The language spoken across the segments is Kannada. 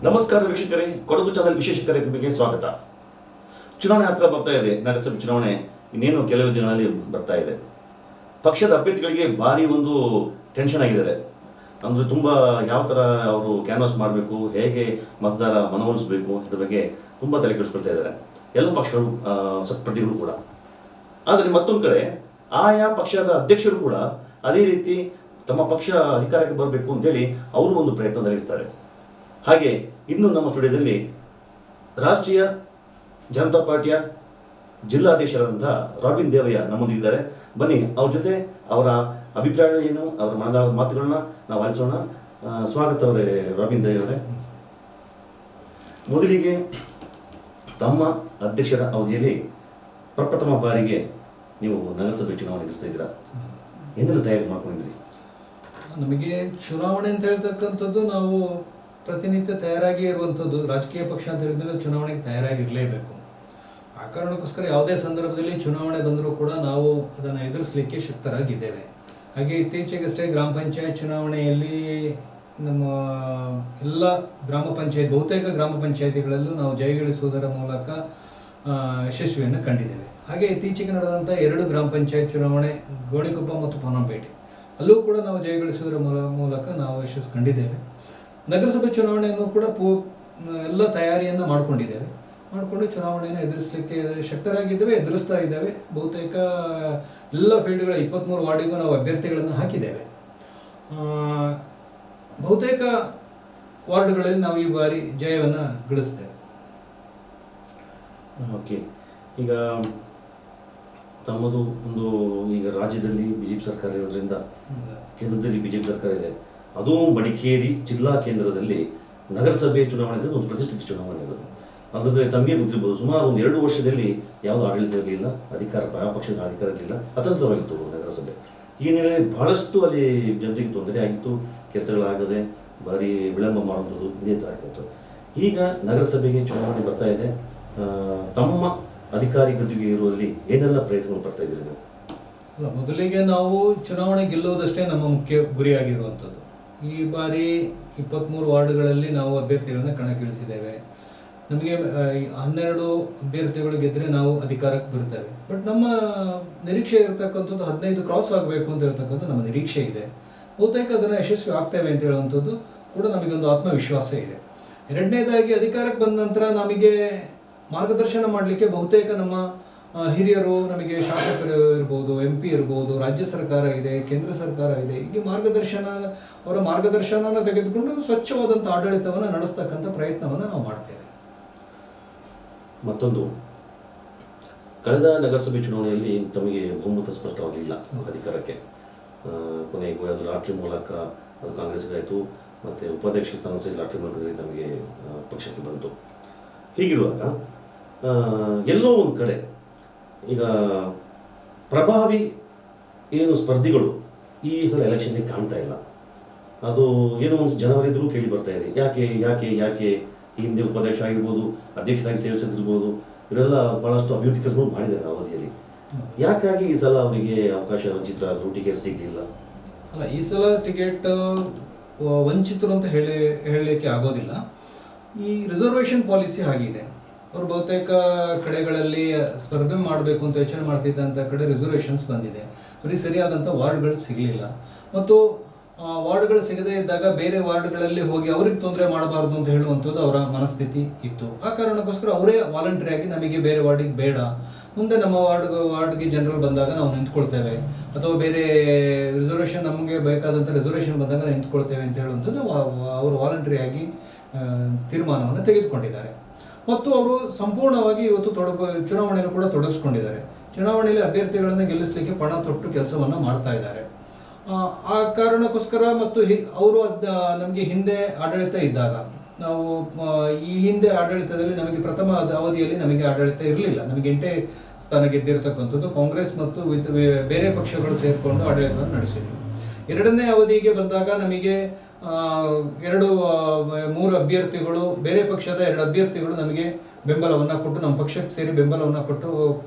ನಮಸ್ಕಾರ ವೀಕ್ಷಕರೇ, ಕೊಡಗು ಚಾನೆಲ್ ವಿಶೇಷ ಕಾರ್ಯಕ್ರಮಕ್ಕೆ ಸ್ವಾಗತ. ಚುನಾವಣೆ ಹತ್ರ ಬರ್ತಾ ಇದೆ. ನಗರಸಭೆ ಚುನಾವಣೆ ಇನ್ನೇನು ಕೆಲವು ದಿನಗಳಲ್ಲಿ ಬರ್ತಾ ಇದೆ. ಪಕ್ಷದ ಅಭ್ಯರ್ಥಿಗಳಿಗೆ ಭಾರಿ ಒಂದು ಟೆನ್ಷನ್ ಆಗಿದ್ದಾರೆ. ಅಂದರೆ ತುಂಬ ಯಾವ ಥರ ಅವರು ಕ್ಯಾನ್ವಾಸ್ ಮಾಡಬೇಕು, ಹೇಗೆ ಮತದಾರ ಮನವೊಲಿಸಬೇಕು ಇದ್ರ ಬಗ್ಗೆ ತುಂಬ ತಲೆ ಕೆಡಿಸ್ಕೊಳ್ತಾ ಇದ್ದಾರೆ ಎಲ್ಲ ಪಕ್ಷಗಳು, ಪ್ರತಿಗಳು ಕೂಡ. ಆದರೆ ಮತ್ತೊಂದು ಕಡೆ ಆಯಾ ಪಕ್ಷದ ಅಧ್ಯಕ್ಷರು ಕೂಡ ಅದೇ ರೀತಿ ತಮ್ಮ ಪಕ್ಷ ಅಧಿಕಾರಕ್ಕೆ ಬರಬೇಕು ಅಂತೇಳಿ ಅವರು ಒಂದು ಪ್ರಯತ್ನದಲ್ಲಿರ್ತಾರೆ. ಹಾಗೆ ಇನ್ನು ನಮ್ಮ ಸ್ಟುಡಿಯೋದಲ್ಲಿ ರಾಷ್ಟ್ರೀಯ ಜನತಾ ಪಾರ್ಟಿಯ ಜಿಲ್ಲಾಧ್ಯಕ್ಷರಾದಂಥ ರಾಬಿನ್ ದೇವಯ್ಯ ನಮ್ಮೊಂದಿಗಿದ್ದಾರೆ. ಬನ್ನಿ ಅವ್ರ ಜೊತೆ ಅವರ ಅಭಿಪ್ರಾಯ ಏನು, ಅವರ ಮನದಾಳದ ಮಾತುಗಳನ್ನ ನಾವು ಆಲಿಸೋಣ. ಸ್ವಾಗತ ಅವರೇ ರಾಬಿನ್ ದೇವಯ್ಯ ಅವರೇ. ಮೊದಲಿಗೆ ತಮ್ಮ ಅಧ್ಯಕ್ಷರ ಅವಧಿಯಲ್ಲಿ ಪ್ರಪ್ರಥಮ ಬಾರಿಗೆ ನೀವು ನಗರಸಭೆ ಚುನಾವಣೆ ನಡೆಸ್ತಾ ಇದ್ದೀರಾ. ಏನೆಲ್ಲ ತಯಾರಿ ಮಾಡ್ಕೊಂಡಿದ್ರಿ? ನಮಗೆ ಚುನಾವಣೆ ಅಂತ ಹೇಳ್ತಕ್ಕಂಥದ್ದು ನಾವು ಪ್ರತಿನಿತ್ಯ ತಯಾರಾಗಿ ಇರುವಂಥದ್ದು. ರಾಜಕೀಯ ಪಕ್ಷ ಅಂತ ಹೇಳಿದ್ರೆ ಚುನಾವಣೆಗೆ ತಯಾರಾಗಿರಲೇಬೇಕು. ಆ ಕಾರಣಕ್ಕೋಸ್ಕರ ಯಾವುದೇ ಸಂದರ್ಭದಲ್ಲಿ ಚುನಾವಣೆ ಬಂದರೂ ಕೂಡ ನಾವು ಅದನ್ನು ಎದುರಿಸಲಿಕ್ಕೆ ಶಕ್ತರಾಗಿದ್ದೇವೆ. ಹಾಗೆ ಇತ್ತೀಚೆಗಷ್ಟೇ ಗ್ರಾಮ ಪಂಚಾಯತ್ ಚುನಾವಣೆಯಲ್ಲಿ ನಮ್ಮ ಎಲ್ಲ ಬಹುತೇಕ ಗ್ರಾಮ ಪಂಚಾಯತಿಗಳಲ್ಲೂ ನಾವು ಜಯಗಳಿಸುವುದರ ಮೂಲಕ ಯಶಸ್ವಿಯನ್ನು ಕಂಡಿದ್ದೇವೆ. ಹಾಗೆ ಇತ್ತೀಚೆಗೆ ನಡೆದಂಥ 2 ಗ್ರಾಮ ಪಂಚಾಯತ್ ಚುನಾವಣೆ, ಗೋಣಿಕೊಪ್ಪ ಮತ್ತು ಪೊನ್ನಂಪೇಟೆ, ಅಲ್ಲೂ ಕೂಡ ನಾವು ಜಯಗಳಿಸುವುದರ ಮೂಲಕ ನಾವು ಯಶಸ್ಸು ಕಂಡಿದ್ದೇವೆ. ನಗರಸಭೆ ಚುನಾವಣೆಯನ್ನು ಕೂಡ ಎಲ್ಲ ತಯಾರಿಯನ್ನು ಮಾಡಿಕೊಂಡು ಚುನಾವಣೆಯನ್ನು ಎದುರಿಸಲಿಕ್ಕೆ ಶಕ್ತರಾಗಿದ್ದೇವೆ, ಎದುರಿಸ್ತಾ ಇದ್ದೇವೆ. ಬಹುತೇಕ ಎಲ್ಲ ಫೀಲ್ಡ್ಗಳ 23 ವಾರ್ಡಿಗೂ ನಾವು ಅಭ್ಯರ್ಥಿಗಳನ್ನು ಹಾಕಿದ್ದೇವೆ. ಬಹುತೇಕ ವಾರ್ಡ್ಗಳಲ್ಲಿ ನಾವು ಈ ಬಾರಿ ಜಯವನ್ನು ಗಳಿಸ್ತೇವೆ. ಓಕೆ, ಈಗ ತಮ್ಮದು ಒಂದು ಈಗ ರಾಜ್ಯದಲ್ಲಿ ಬಿಜೆಪಿ ಸರ್ಕಾರ ಇರೋದ್ರಿಂದ ಕೇಂದ್ರದಲ್ಲಿ ಬಿಜೆಪಿ ಸರ್ಕಾರ ಇದೆ. ಅದು ಮಡಿಕೇರಿ ಜಿಲ್ಲಾ ಕೇಂದ್ರದಲ್ಲಿ ನಗರಸಭೆ ಚುನಾವಣೆ ಅಂದರೆ ಒಂದು ಪ್ರತಿಷ್ಠಿತ ಚುನಾವಣೆ ಅದು. ಅಂದರೆ ತಮಗೆ ಗೊತ್ತಿರ್ಬೋದು, ಸುಮಾರು ಒಂದು 2 ವರ್ಷದಲ್ಲಿ ಯಾವುದೂ ಆಡಳಿತ ಇರಲಿಲ್ಲ, ಯಾವ ಪಕ್ಷದ ಅಧಿಕಾರ ಇರಲಿಲ್ಲ, ಅತಂತ್ರವಾಗಿತ್ತು ನಗರಸಭೆ. ಈ ಹಿನ್ನೆಲೆಯಲ್ಲಿ ಬಹಳಷ್ಟು ಅಲ್ಲಿ ಜನರಿಗೆ ತೊಂದರೆ ಆಗಿತ್ತು, ಕೆಲಸಗಳಾಗದೆ ಭಾರಿ ವಿಳಂಬ ಮಾಡುವಂಥದ್ದು ಇದೇ ಥರ ಆಗಿತ್ತು. ಈಗ ನಗರಸಭೆಗೆ ಚುನಾವಣೆ ಬರ್ತಾ ಇದೆ. ತಮ್ಮ ಅಧಿಕಾರಿ ಗದ್ದುಗೆ ಇರುವಲ್ಲಿ ಏನೆಲ್ಲ ಪ್ರಯತ್ನಗಳು ಪಡ್ತಾ ಇದ್ದೀರಿ ನೀವು? ಅಲ್ಲ, ಮೊದಲಿಗೆ ನಾವು ಚುನಾವಣೆ ಗೆಲ್ಲುವುದಷ್ಟೇ ನಮ್ಮ ಮುಖ್ಯ ಗುರಿಯಾಗಿರುವಂಥದ್ದು. ಈ ಬಾರಿ 23 ವಾರ್ಡ್ಗಳಲ್ಲಿ ನಾವು ಅಭ್ಯರ್ಥಿಗಳನ್ನ ಕಣಕ್ಕಿಳಿಸಿದ್ದೇವೆ. ನಮಗೆ 12 ಅಭ್ಯರ್ಥಿಗಳು ಗೆದ್ದರೆ ನಾವು ಅಧಿಕಾರಕ್ಕೆ ಬರ್ತೇವೆ. ಬಟ್ ನಮ್ಮ ನಿರೀಕ್ಷೆ ಇರತಕ್ಕಂಥದ್ದು 15 ಕ್ರಾಸ್ ಆಗಬೇಕು ಅಂತ ಹೇಳ್ತಕ್ಕಂಥ ನಮ್ಮ ನಿರೀಕ್ಷೆ ಇದೆ. ಬಹುತೇಕ ಅದನ್ನು ಯಶಸ್ವಿ ಆಗ್ತೇವೆ ಅಂತ ಹೇಳುವಂಥದ್ದು ಕೂಡ ನಮಗೊಂದು ಆತ್ಮವಿಶ್ವಾಸ ಇದೆ. ಎರಡನೇದಾಗಿ ಅಧಿಕಾರಕ್ಕೆ ಬಂದ ನಂತರ ನಮಗೆ ಮಾರ್ಗದರ್ಶನ ಮಾಡಲಿಕ್ಕೆ ಬಹುತೇಕ ನಮ್ಮ ಹಿರಿಯರು, ನಮಗೆ ಶಾಸಕರು ಇರ್ಬೋದು, MP ಇರ್ಬೋದು, ರಾಜ್ಯ ಸರ್ಕಾರ ಇದೆ, ಕೇಂದ್ರ ಸರ್ಕಾರ ಇದೆ. ಹೀಗೆ ಅವರ ಮಾರ್ಗದರ್ಶನವನ್ನು ತೆಗೆದುಕೊಂಡು ಸ್ವಚ್ಛವಾದಂಥ ಆಡಳಿತವನ್ನು ನಡೆಸ್ತಕ್ಕಂಥ ಪ್ರಯತ್ನವನ್ನು ನಾವು ಮಾಡ್ತೇವೆ. ಮತ್ತೊಂದು, ಕಳೆದ ನಗರಸಭೆ ಚುನಾವಣೆಯಲ್ಲಿ ತಮಗೆ ಬಹುಮತ ಸ್ಪಷ್ಟವಾಗಿಲ್ಲ ಅಧಿಕಾರಕ್ಕೆ. ಕೊನೆಗೂ ಅದು ಲಾಟ್ರಿ ಮೂಲಕ ಅದು ಕಾಂಗ್ರೆಸ್ಗಾಯಿತು, ಮತ್ತು ಉಪಾಧ್ಯಕ್ಷ ಸ್ಥಾನ ಸಹ ಲಾಟ್ರಿ ಮೂಲಕದಲ್ಲಿ ತಮಗೆ ಪಕ್ಷಕ್ಕೆ ಬಂತು. ಹೀಗಿರುವಾಗ ಎಲ್ಲೋ ಒಂದು ಕಡೆ ಈಗ ಪ್ರಭಾವಿ ಏನು ಸ್ಪರ್ಧಿಗಳು ಈ ಸಲ ಎಲೆಕ್ಷನ್ಗೆ ಕಾಣ್ತಾ ಇಲ್ಲ. ಅದು ಏನೋ ಒಂದು ಜನವರಿದಲ್ಲೂ ಕೇಳಿ ಬರ್ತಾ ಇದೆ. ಯಾಕೆ ಹಿಂದೆ ಉಪಾಧ್ಯಕ್ಷ ಆಗಿರ್ಬೋದು, ಅಧ್ಯಕ್ಷರಾಗಿ ಸೇವೆ ಸಲ್ಲಿಸಿರ್ಬೋದು, ಇವರೆಲ್ಲ ಭಾಳಷ್ಟು ಅಭಿವೃದ್ಧಿ ಕೆಲಸಗಳು ಮಾಡಿದ್ದಾರೆ ಅವಧಿಯಲ್ಲಿ. ಯಾಕಾಗಿ ಈ ಸಲ ಅವರಿಗೆ ಅವಕಾಶ ವಂಚಿತರಾದರು, ಟಿಕೆಟ್ ಸಿಗಲಿಲ್ಲ? ಅಲ್ಲ, ಈ ಸಲ ಟಿಕೆಟ್ ವಂಚಿತರು ಅಂತ ಹೇಳಲಿಕ್ಕೆ ಆಗೋದಿಲ್ಲ. ಈ ರಿಸರ್ವೇಷನ್ ಪಾಲಿಸಿ ಆಗಿದೆ. ಅವರು ಬಹುತೇಕ ಕಡೆಗಳಲ್ಲಿ ಸ್ಪರ್ಧೆ ಮಾಡಬೇಕು ಅಂತ ಯೋಚನೆ ಮಾಡ್ತಿದ್ದಂಥ ಕಡೆ ರಿಸರ್ವೇಷನ್ಸ್ ಬಂದಿದೆ. ಅವರಿಗೆ ಸರಿಯಾದಂಥ ವಾರ್ಡ್ಗಳು ಸಿಗಲಿಲ್ಲ. ಮತ್ತು ವಾರ್ಡ್ಗಳು ಸಿಗದೇ ಇದ್ದಾಗ ಬೇರೆ ವಾರ್ಡ್ಗಳಲ್ಲಿ ಹೋಗಿ ಅವ್ರಿಗೆ ತೊಂದರೆ ಮಾಡಬಾರ್ದು ಅಂತ ಹೇಳುವಂಥದ್ದು ಅವರ ಮನಸ್ಥಿತಿ ಇತ್ತು. ಆ ಕಾರಣಕ್ಕೋಸ್ಕರ ಅವರೇ ವಾಲಂಟ್ರಿಯಾಗಿ ನಮಗೆ ಬೇರೆ ವಾರ್ಡಿಗೆ ಬೇಡ, ಮುಂದೆ ನಮ್ಮ ವಾರ್ಡ್ಗೆ ಜನರಲ್ ಬಂದಾಗ ನಾವು ನಿಂತ್ಕೊಳ್ತೇವೆ, ಅಥವಾ ಬೇರೆ ರಿಸರ್ವೇಷನ್ ನಮಗೆ ಬೇಕಾದಂಥ ರಿಸರ್ವೇಷನ್ ಬಂದಾಗ ನಿಂತ್ಕೊಳ್ತೇವೆ ಅಂತ ಹೇಳುವಂಥದ್ದು ಅವರು ವಾಲಂಟ್ರಿಯಾಗಿ ತೀರ್ಮಾನವನ್ನು ತೆಗೆದುಕೊಂಡಿದ್ದಾರೆ. ಮತ್ತು ಅವರು ಸಂಪೂರ್ಣವಾಗಿ ಇವತ್ತು ಚುನಾವಣೆಯಲ್ಲಿ ಕೂಡ ತೊಡಗಿಸ್ಕೊಂಡಿದ್ದಾರೆ. ಚುನಾವಣೆಯಲ್ಲಿ ಅಭ್ಯರ್ಥಿಗಳನ್ನು ಗೆಲ್ಲಿಸಲಿಕ್ಕೆ ಪಣ ತೊಟ್ಟು ಕೆಲಸವನ್ನು ಮಾಡ್ತಾ ಇದ್ದಾರೆ. ಆ ಕಾರಣಕ್ಕೋಸ್ಕರ ಮತ್ತು ಅವರು ನಮಗೆ ಹಿಂದೆ ಆಡಳಿತ ಇದ್ದಾಗ, ನಾವು ಈ ಹಿಂದೆ ಆಡಳಿತದಲ್ಲಿ ನಮಗೆ ಪ್ರಥಮ ಅವಧಿಯಲ್ಲಿ ನಮಗೆ ಆಡಳಿತ ಇರಲಿಲ್ಲ. ನಮಗೆ 8ನೇ ಸ್ಥಾನ ಗೆದ್ದಿರತಕ್ಕಂಥದ್ದು ಕಾಂಗ್ರೆಸ್ ಮತ್ತು ಬೇರೆ ಪಕ್ಷಗಳು ಸೇರಿಕೊಂಡು ಆಡಳಿತವನ್ನು ನಡೆಸಿದ್ವಿ. 2ನೇ ಅವಧಿಗೆ ಬಂದಾಗ ನಮಗೆ 3 ಅಭ್ಯರ್ಥಿಗಳು, ಬೇರೆ ಪಕ್ಷದ 2 ಅಭ್ಯರ್ಥಿಗಳು ನಮಗೆ ಬೆಂಬಲವನ್ನು ಕೊಟ್ಟು, ನಮ್ಮ ಪಕ್ಷಕ್ಕೆ ಸೇರಿ ಬೆಂಬಲವನ್ನು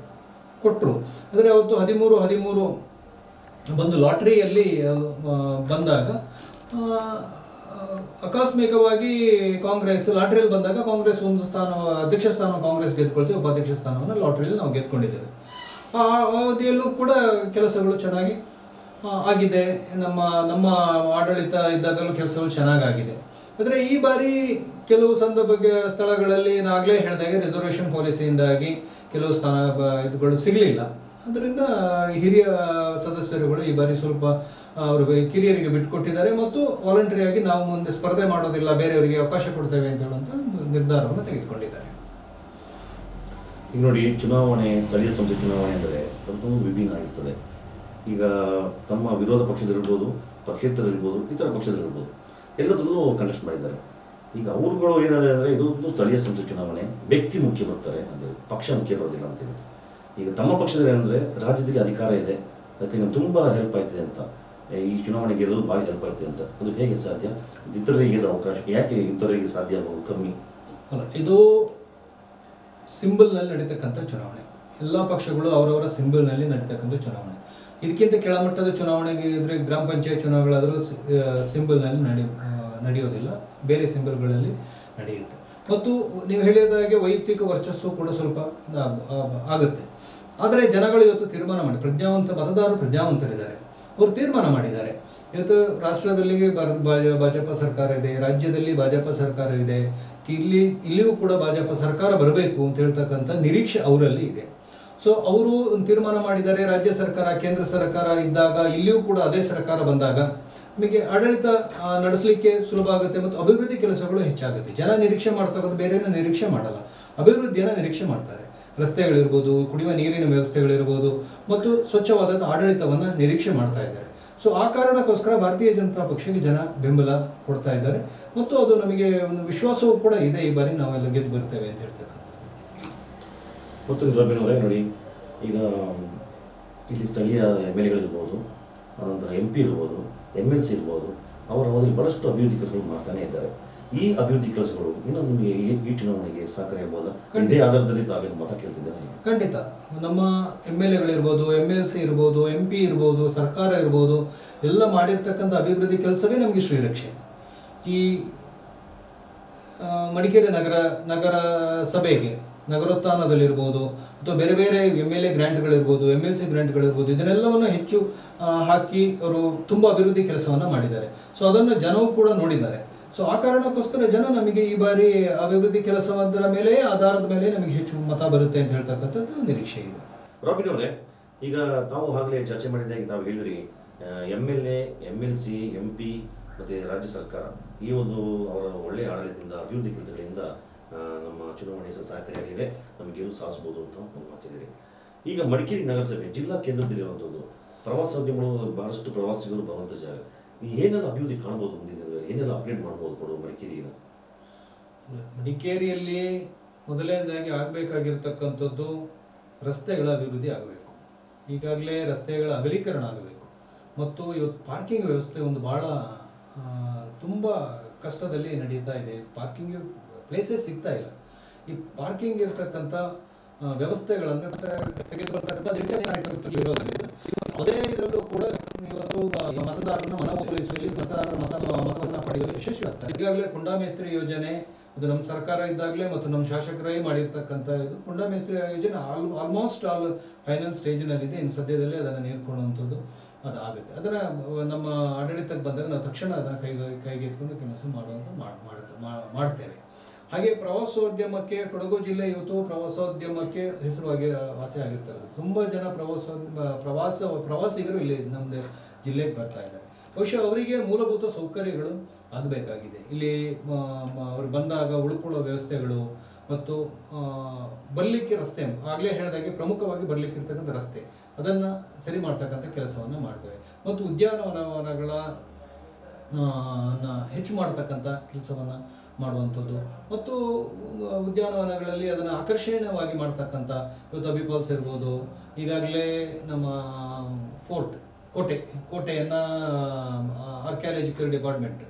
ಕೊಟ್ಟರು. ಆದರೆ ಅವತ್ತು 13 ಬಂದು ಲಾಟ್ರಿಯಲ್ಲಿ ಬಂದಾಗ ಆಕಸ್ಮಿಕವಾಗಿ ಕಾಂಗ್ರೆಸ್ ಲಾಟ್ರಿಯಲ್ಲಿ ಬಂದಾಗ ಕಾಂಗ್ರೆಸ್ ಒಂದು ಸ್ಥಾನ, ಅಧ್ಯಕ್ಷ ಸ್ಥಾನ ಕಾಂಗ್ರೆಸ್ ಗೆದ್ಕೊಳ್ತೀವಿ, ಉಪಾಧ್ಯಕ್ಷ ಸ್ಥಾನವನ್ನು ಲಾಟ್ರಿಯಲ್ಲಿ ನಾವು ಗೆದ್ಕೊಂಡಿದ್ದೇವೆ. ಆ ಅವಧಿಯಲ್ಲೂ ಕೂಡ ಕೆಲಸಗಳು ಚೆನ್ನಾಗಿ ಆಗಿದೆ. ನಮ್ಮ ಆಡಳಿತ ಇದ್ದಾಗಲೂ ಕೆಲಸಗಳು ಚೆನ್ನಾಗಾಗಿದೆ. ಆದರೆ ಈ ಬಾರಿ ಕೆಲವು ಸ್ಥಳಗಳಲ್ಲಿ ನಾಗಲೇ ಹೇಳಿದಾಗೆ ರಿಸರ್ವೇಷನ್ ಪಾಲಿಸಿಯಿಂದಾಗಿ ಕೆಲವು ಇದುಗಳು ಸಿಗಲಿಲ್ಲ. ಅದರಿಂದ ಹಿರಿಯ ಸದಸ್ಯರುಗಳು ಈ ಬಾರಿ ಸ್ವಲ್ಪ ಅವರು ಕಿರಿಯರಿಗೆ ಬಿಟ್ಟುಕೊಟ್ಟಿದ್ದಾರೆ ಮತ್ತು ವಾಲಂಟರಿಯಾಗಿ ನಾವು ಮುಂದೆ ಸ್ಪರ್ಧೆ ಮಾಡೋದಿಲ್ಲ, ಬೇರೆಯವರಿಗೆ ಅವಕಾಶ ಕೊಡ್ತೇವೆ ಅಂತ ಹೇಳುವಂಥ ನಿರ್ಧಾರವನ್ನು ತೆಗೆದುಕೊಂಡಿದ್ದಾರೆ. ಈಗ ನೋಡಿ, ಚುನಾವಣೆ, ಸ್ಥಳೀಯ ಸಂಸ್ಥೆ ಚುನಾವಣೆ ಅಂದರೆ ಪ್ರತಿಯೊಂದು ವಿಭಿನ್ನ ಆಗಿರ್ತದೆ. ಈಗ ತಮ್ಮ ವಿರೋಧ ಪಕ್ಷದಲ್ಲಿರ್ಬೋದು, ಪಕ್ಷೇತರರಿರ್ಬೋದು, ಇತರ ಪಕ್ಷದಲ್ಲಿರ್ಬೋದು, ಎಲ್ಲದರಲ್ಲೂ ಕಂಟೆಸ್ಟ್ ಮಾಡಿದ್ದಾರೆ. ಈಗ ಅವ್ರುಗಳು ಏನಾದರೆ ಅಂದರೆ ಇದೊಂದು ಸ್ಥಳೀಯ ಸಂಸ್ಥೆ ಚುನಾವಣೆ, ವ್ಯಕ್ತಿ ಮುಖ್ಯ ಬರ್ತಾರೆ ಅಂದರೆ ಪಕ್ಷ ಮುಖ್ಯ ಬರೋದಿಲ್ಲ ಅಂತೇಳಿ. ಈಗ ತಮ್ಮ ಪಕ್ಷದಲ್ಲಿ ಏನಂದರೆ ರಾಜ್ಯದಲ್ಲಿ ಅಧಿಕಾರ ಇದೆ, ಅದಕ್ಕೆ ನಮ್ಗೆ ತುಂಬ ಹೆಲ್ಪ್ ಆಯ್ತಿದೆ ಅಂತ, ಈ ಚುನಾವಣೆ ಗೆಲ್ಲಲು ಭಾಳ ಹೆಲ್ಪ್ ಆಗ್ತದೆ ಅಂತ. ಅದು ಹೇಗೆ ಸಾಧ್ಯ? ಇತರರಿಗೆ ಅವಕಾಶ ಯಾಕೆ ಇತರರಿಗೆ ಸಾಧ್ಯ ಆಗೋದು ಕಮ್ಮಿ? ಅಲ್ಲ, ಇದು ಸಿಂಬಲ್ನಲ್ಲಿ ನಡೀತಕ್ಕಂಥ ಚುನಾವಣೆ. ಎಲ್ಲ ಪಕ್ಷಗಳು ಅವರವರ ಸಿಂಬಲ್ನಲ್ಲಿ ನಡೀತಕ್ಕಂಥ ಚುನಾವಣೆ. ಇದಕ್ಕಿಂತ ಕೆಳಮಟ್ಟದ ಚುನಾವಣೆಗೆ ಇದ್ರೆ ಗ್ರಾಮ ಪಂಚಾಯತ್ ಚುನಾವಣೆಗಳಾದರೂ ಸಿಂಬಲ್ನಲ್ಲಿ ನಡೆಯೋದಿಲ್ಲ, ಬೇರೆ ಸಿಂಬಲ್ಗಳಲ್ಲಿ ನಡೆಯುತ್ತೆ. ಮತ್ತು ನೀವು ಹೇಳಿದಾಗೆ ವೈಯಕ್ತಿಕ ವರ್ಚಸ್ಸು ಕೂಡ ಸ್ವಲ್ಪ ಆಗುತ್ತೆ. ಆದರೆ ಜನಗಳು ಇವತ್ತು ತೀರ್ಮಾನ ಮಾಡಿ, ಮತದಾರರು ಪ್ರಜ್ಞಾವಂತರಿದ್ದಾರೆ, ಅವರು ತೀರ್ಮಾನ ಮಾಡಿದ್ದಾರೆ. ಇವತ್ತು ರಾಷ್ಟ್ರದಲ್ಲಿ ಭಾಜಪ ಸರ್ಕಾರ ಇದೆ, ರಾಜ್ಯದಲ್ಲಿ ಭಾಜಪ ಸರ್ಕಾರ ಇದೆ, ಇಲ್ಲಿಯೂ ಕೂಡ ಭಾಜಪ ಸರ್ಕಾರ ಬರಬೇಕು ಅಂತ ಹೇಳ್ತಕ್ಕಂಥ ನಿರೀಕ್ಷೆ ಅವರಲ್ಲಿ ಇದೆ. ಸೊ ಅವರು ತೀರ್ಮಾನ ಮಾಡಿದ್ದಾರೆ. ರಾಜ್ಯ ಸರ್ಕಾರ, ಕೇಂದ್ರ ಸರ್ಕಾರ ಇದ್ದಾಗ ಇಲ್ಲಿಯೂ ಕೂಡ ಅದೇ ಸರ್ಕಾರ ಬಂದಾಗ ನಮಗೆ ಆಡಳಿತ ನಡೆಸಲಿಕ್ಕೆ ಸುಲಭ ಆಗುತ್ತೆ ಮತ್ತು ಅಭಿವೃದ್ಧಿ ಕೆಲಸಗಳು ಹೆಚ್ಚಾಗುತ್ತೆ. ಜನ ನಿರೀಕ್ಷೆ ಮಾಡ್ತಕ್ಕಂಥ ಬೇರೆಯನ್ನು ನಿರೀಕ್ಷೆ ಮಾಡಲ್ಲ, ಅಭಿವೃದ್ಧಿಯನ್ನು ನಿರೀಕ್ಷೆ ಮಾಡ್ತಾರೆ. ರಸ್ತೆಗಳಿರ್ಬೋದು, ಕುಡಿಯುವ ನೀರಿನ ವ್ಯವಸ್ಥೆಗಳಿರ್ಬೋದು ಮತ್ತು ಸ್ವಚ್ಛವಾದ ಆಡಳಿತವನ್ನು ನಿರೀಕ್ಷೆ ಮಾಡ್ತಾ ಇದ್ದಾರೆ. ಸೊ ಆ ಕಾರಣಕ್ಕೋಸ್ಕರ ಭಾರತೀಯ ಜನತಾ ಪಕ್ಷಕ್ಕೆ ಜನ ಬೆಂಬಲ ಕೊಡ್ತಾ ಇದ್ದಾರೆ ಮತ್ತು ಅದು ನಮಗೆ ಒಂದು ವಿಶ್ವಾಸವೂ ಕೂಡ ಇದೆ, ಈ ಬಾರಿ ನಾವೆಲ್ಲ ಗೆದ್ದು ಬರ್ತೇವೆ ಅಂತ ಹೇಳ್ತಕ್ಕಂಥದ್ದು. ಮತ್ತು ರಬಿನವರೇ ನೋಡಿ, ಈಗ ಇಲ್ಲಿ ಸ್ಥಳೀಯ MLA ಗಳಿರ್ಬೋದು, ಅನಂತರ MP ಇರ್ಬೋದು, MLC ಇರ್ಬೋದು, ಅವರ ಅವಧಿಯಲ್ಲಿ ಬಹಳಷ್ಟು ಅಭಿವೃದ್ಧಿ ಕೆಲಸಗಳು ಮಾಡ್ತಾನೆ ಇದ್ದಾರೆ. ಈ ಅಭಿವೃದ್ಧಿ ಕೆಲಸಗಳು ಇನ್ನು ನಿಮಗೆ ಈ ಚುನಾವಣೆಗೆ ಸಹಕಾರಿಯಾಗಬಹುದಾ? ಇದೇ ಆಧಾರದಲ್ಲಿ ತಾವೇನು ಮತ ಕೇಳ್ತಿದ್ದಾರೆ? ಖಂಡಿತ. ನಮ್ಮ MLA ಗಳಿರ್ಬೋದು, MLC ಇರ್ಬೋದು, MP ಇರ್ಬೋದು, ಸರ್ಕಾರ ಇರ್ಬೋದು, ಎಲ್ಲ ಮಾಡಿರ್ತಕ್ಕಂಥ ಅಭಿವೃದ್ಧಿ ಕೆಲಸವೇ ನಮಗೆ ಶ್ರೀರಕ್ಷೆ. ಈ ಮಡಿಕೇರಿ ನಗರ ಸಭೆಗೆ ನಗರೋತ್ಥಾನದಲ್ಲಿರ್ಬೋದು ಅಥವಾ ಬೇರೆ ಬೇರೆ MLA ಗ್ರ್ಯಾಂಟ್ಗಳಿರ್ಬೋದು, MLC ಗ್ರ್ಯಾಂಟ್ಗಳಿರ್ಬೋದು, ಇದನ್ನೆಲ್ಲವನ್ನು ಹೆಚ್ಚು ಹಾಕಿ ಅವರು ತುಂಬ ಅಭಿವೃದ್ಧಿ ಕೆಲಸವನ್ನು ಮಾಡಿದ್ದಾರೆ. ಸೊ ಅದನ್ನು ಜನವು ಕೂಡ ನೋಡಿದ್ದಾರೆ. ಸೊ ಆ ಕಾರಣಕ್ಕೋಸ್ಕರ ಜನ ನಮಗೆ ಈ ಬಾರಿ ಅಭಿವೃದ್ಧಿ ಕೆಲಸದ ಮೇಲೆ ಆಧಾರದ ಮೇಲೆ ನಮಗೆ ಹೆಚ್ಚು ಮತ ಬರುತ್ತೆ ಅಂತ ಹೇಳ್ತಕ್ಕಂಥದ್ದು ನಿರೀಕ್ಷೆ ಇದೆ. ರಾಬಿನ್ ಅವರೇ, ಈಗ ತಾವು ಆಗಲೇ ಚರ್ಚೆ ಮಾಡಿದಾಗ ತಾವು ಹೇಳಿದ್ರಿ MLA, MLC, MP ಮತ್ತು ರಾಜ್ಯ ಸರ್ಕಾರ ಈ ಒಂದು ಅವರ ಒಳ್ಳೆಯ ಆಡಳಿತದಿಂದ, ಅಭಿವೃದ್ಧಿ ಕೆಲಸಗಳಿಂದ ನಮ್ಮ ಚುನಾವಣೆ ಸಹಕಾರಿಯಾಗಿದೆ, ನಮಗೆ ಗೆಲುವು ಸಾಧಿಸಬಹುದು ಅಂತ ಒಂದು ಮಾತಿದ್ದೀರಿ. ಈಗ ಮಡಿಕೇರಿ ನಗರಸಭೆ ಜಿಲ್ಲಾ ಕೇಂದ್ರದಲ್ಲಿರುವಂಥದ್ದು ಪ್ರವಾಸೋದ್ಯಮಗಳು, ಬಹಳಷ್ಟು ಪ್ರವಾಸಿಗರು ಬರುವಂಥ ಜಾಗ. ಏನೆಲ್ಲ ಅಭಿವೃದ್ಧಿ ಕಾಣಬಹುದು ಮುಂದಿನ ದಿನಗಳಲ್ಲಿ? ಏನೆಲ್ಲ ಅಪ್ಗ್ರೇಡ್ ಮಾಡ್ಬೋದು ಕೊಡುವ ಮಡಿಕೇರಿನ? ಮಡಿಕೇರಿಯಲ್ಲಿ ಮೊದಲನೇದಾಗಿ ಆಗಬೇಕಾಗಿರ್ತಕ್ಕಂಥದ್ದು ರಸ್ತೆಗಳ ಅಭಿವೃದ್ಧಿ ಆಗಬೇಕು. ಈಗಾಗಲೇ ರಸ್ತೆಗಳ ಅಗಲೀಕರಣ ಆಗಬೇಕು ಮತ್ತು ಇವತ್ತು ಪಾರ್ಕಿಂಗ್ ವ್ಯವಸ್ಥೆ ಒಂದು ಭಾಳ ತುಂಬ ಕಷ್ಟದಲ್ಲಿ ನಡೀತಾ ಇದೆ. ಪಾರ್ಕಿಂಗ್ ಪ್ಲೇಸಸ್ ಸಿಗ್ತಾ ಇಲ್ಲ. ಈ ಪಾರ್ಕಿಂಗ್ ಇರ್ತಕ್ಕಂಥ ವ್ಯವಸ್ಥೆಗಳನ್ನು ತೆಗೆದುಕೊಳ್ಳತಕ್ಕಂಥ ಅದೇ ಇದರಲ್ಲೂ ಕೂಡ ಇವತ್ತು ಮತದಾರರನ್ನು ಮನವೊಲಿಸುವಲ್ಲಿ, ಮತದಾರರ ಮತವನ್ನು ಪಡೆಯಲು ಯಶಸ್ವಿ ಆಗ್ತದೆ. ಈಗಾಗಲೇ ಕುಂಡಾಮೇಸ್ತ್ರಿ ಯೋಜನೆ, ಅದು ನಮ್ಮ ಸರ್ಕಾರ ಇದ್ದಾಗಲೇ ಮತ್ತು ನಮ್ಮ ಶಾಸಕರೇ ಮಾಡಿರ್ತಕ್ಕಂಥ ಇದು ಕುಂಡಾಮೇಸ್ತ್ರಿ ಯೋಜನೆ ಆಲ್ಮೋಸ್ಟ್ ಆಲ್ ಫೈನಲ್ ಸ್ಟೇಜಿನಲ್ಲಿದೆ. ಇನ್ನು ಸದ್ಯದಲ್ಲೇ ಅದನ್ನು ನೀಡ್ಕೊಳ್ಳುವಂಥದ್ದು ಅದು ಆಗುತ್ತೆ. ಅದನ್ನು ನಮ್ಮ ಆಡಳಿತಕ್ಕೆ ಬಂದಾಗ ನಾವು ತಕ್ಷಣ ಅದನ್ನು ಕೈಗೆತ್ಕೊಂಡು ಕೆಲಸ ಮಾಡ್ತೇವೆ. ಹಾಗೆ ಪ್ರವಾಸೋದ್ಯಮಕ್ಕೆ ಕೊಡಗು ಜಿಲ್ಲೆ ಇವತ್ತು ಪ್ರವಾಸೋದ್ಯಮಕ್ಕೆ ಹೆಸರುವಾಗಿ ವಾಸಿಯಾಗಿರ್ತಾರೆ. ತುಂಬ ಜನ ಪ್ರವಾಸಿಗರು ಇಲ್ಲಿ ನಮ್ಮದು ಜಿಲ್ಲೆಗೆ ಬರ್ತಾ ಇದ್ದಾರೆ. ಬಹುಶಃ ಅವರಿಗೆ ಮೂಲಭೂತ ಸೌಕರ್ಯಗಳು ಆಗಬೇಕಾಗಿದೆ. ಇಲ್ಲಿ ಅವ್ರು ಬಂದಾಗ ಉಳ್ಕೊಳ್ಳೋ ವ್ಯವಸ್ಥೆಗಳು ಮತ್ತು ಬರಲಿಕ್ಕೆ ರಸ್ತೆ, ಆಗಲೇ ಹೇಳಿದಾಗೆ ಪ್ರಮುಖವಾಗಿ ಬರಲಿಕ್ಕಿರ್ತಕ್ಕಂಥ ರಸ್ತೆ, ಅದನ್ನು ಸರಿ ಮಾಡ್ತಕ್ಕಂಥ ಕೆಲಸವನ್ನು ಮಾಡ್ತೇವೆ. ಮತ್ತು ಉದ್ಯಾನವನಗಳ ಹೆಚ್ಚು ಮಾಡ್ತಕ್ಕಂಥ ಕೆಲಸವನ್ನು ಮಾಡುವಂಥದ್ದು ಮತ್ತು ಉದ್ಯಾನವನಗಳಲ್ಲಿ ಅದನ್ನು ಆಕರ್ಷಣೀಯವಾಗಿ ಮಾಡ್ತಕ್ಕಂಥ, ಇವತ್ತು ಅಬಿ ಫಾಲ್ಸ್ ಇರ್ಬೋದು, ಈಗಾಗಲೇ ನಮ್ಮ ಕೋಟೆಯನ್ನು ಆರ್ಕಿಯಾಲಜಿಕಲ್ ಡಿಪಾರ್ಟ್ಮೆಂಟ್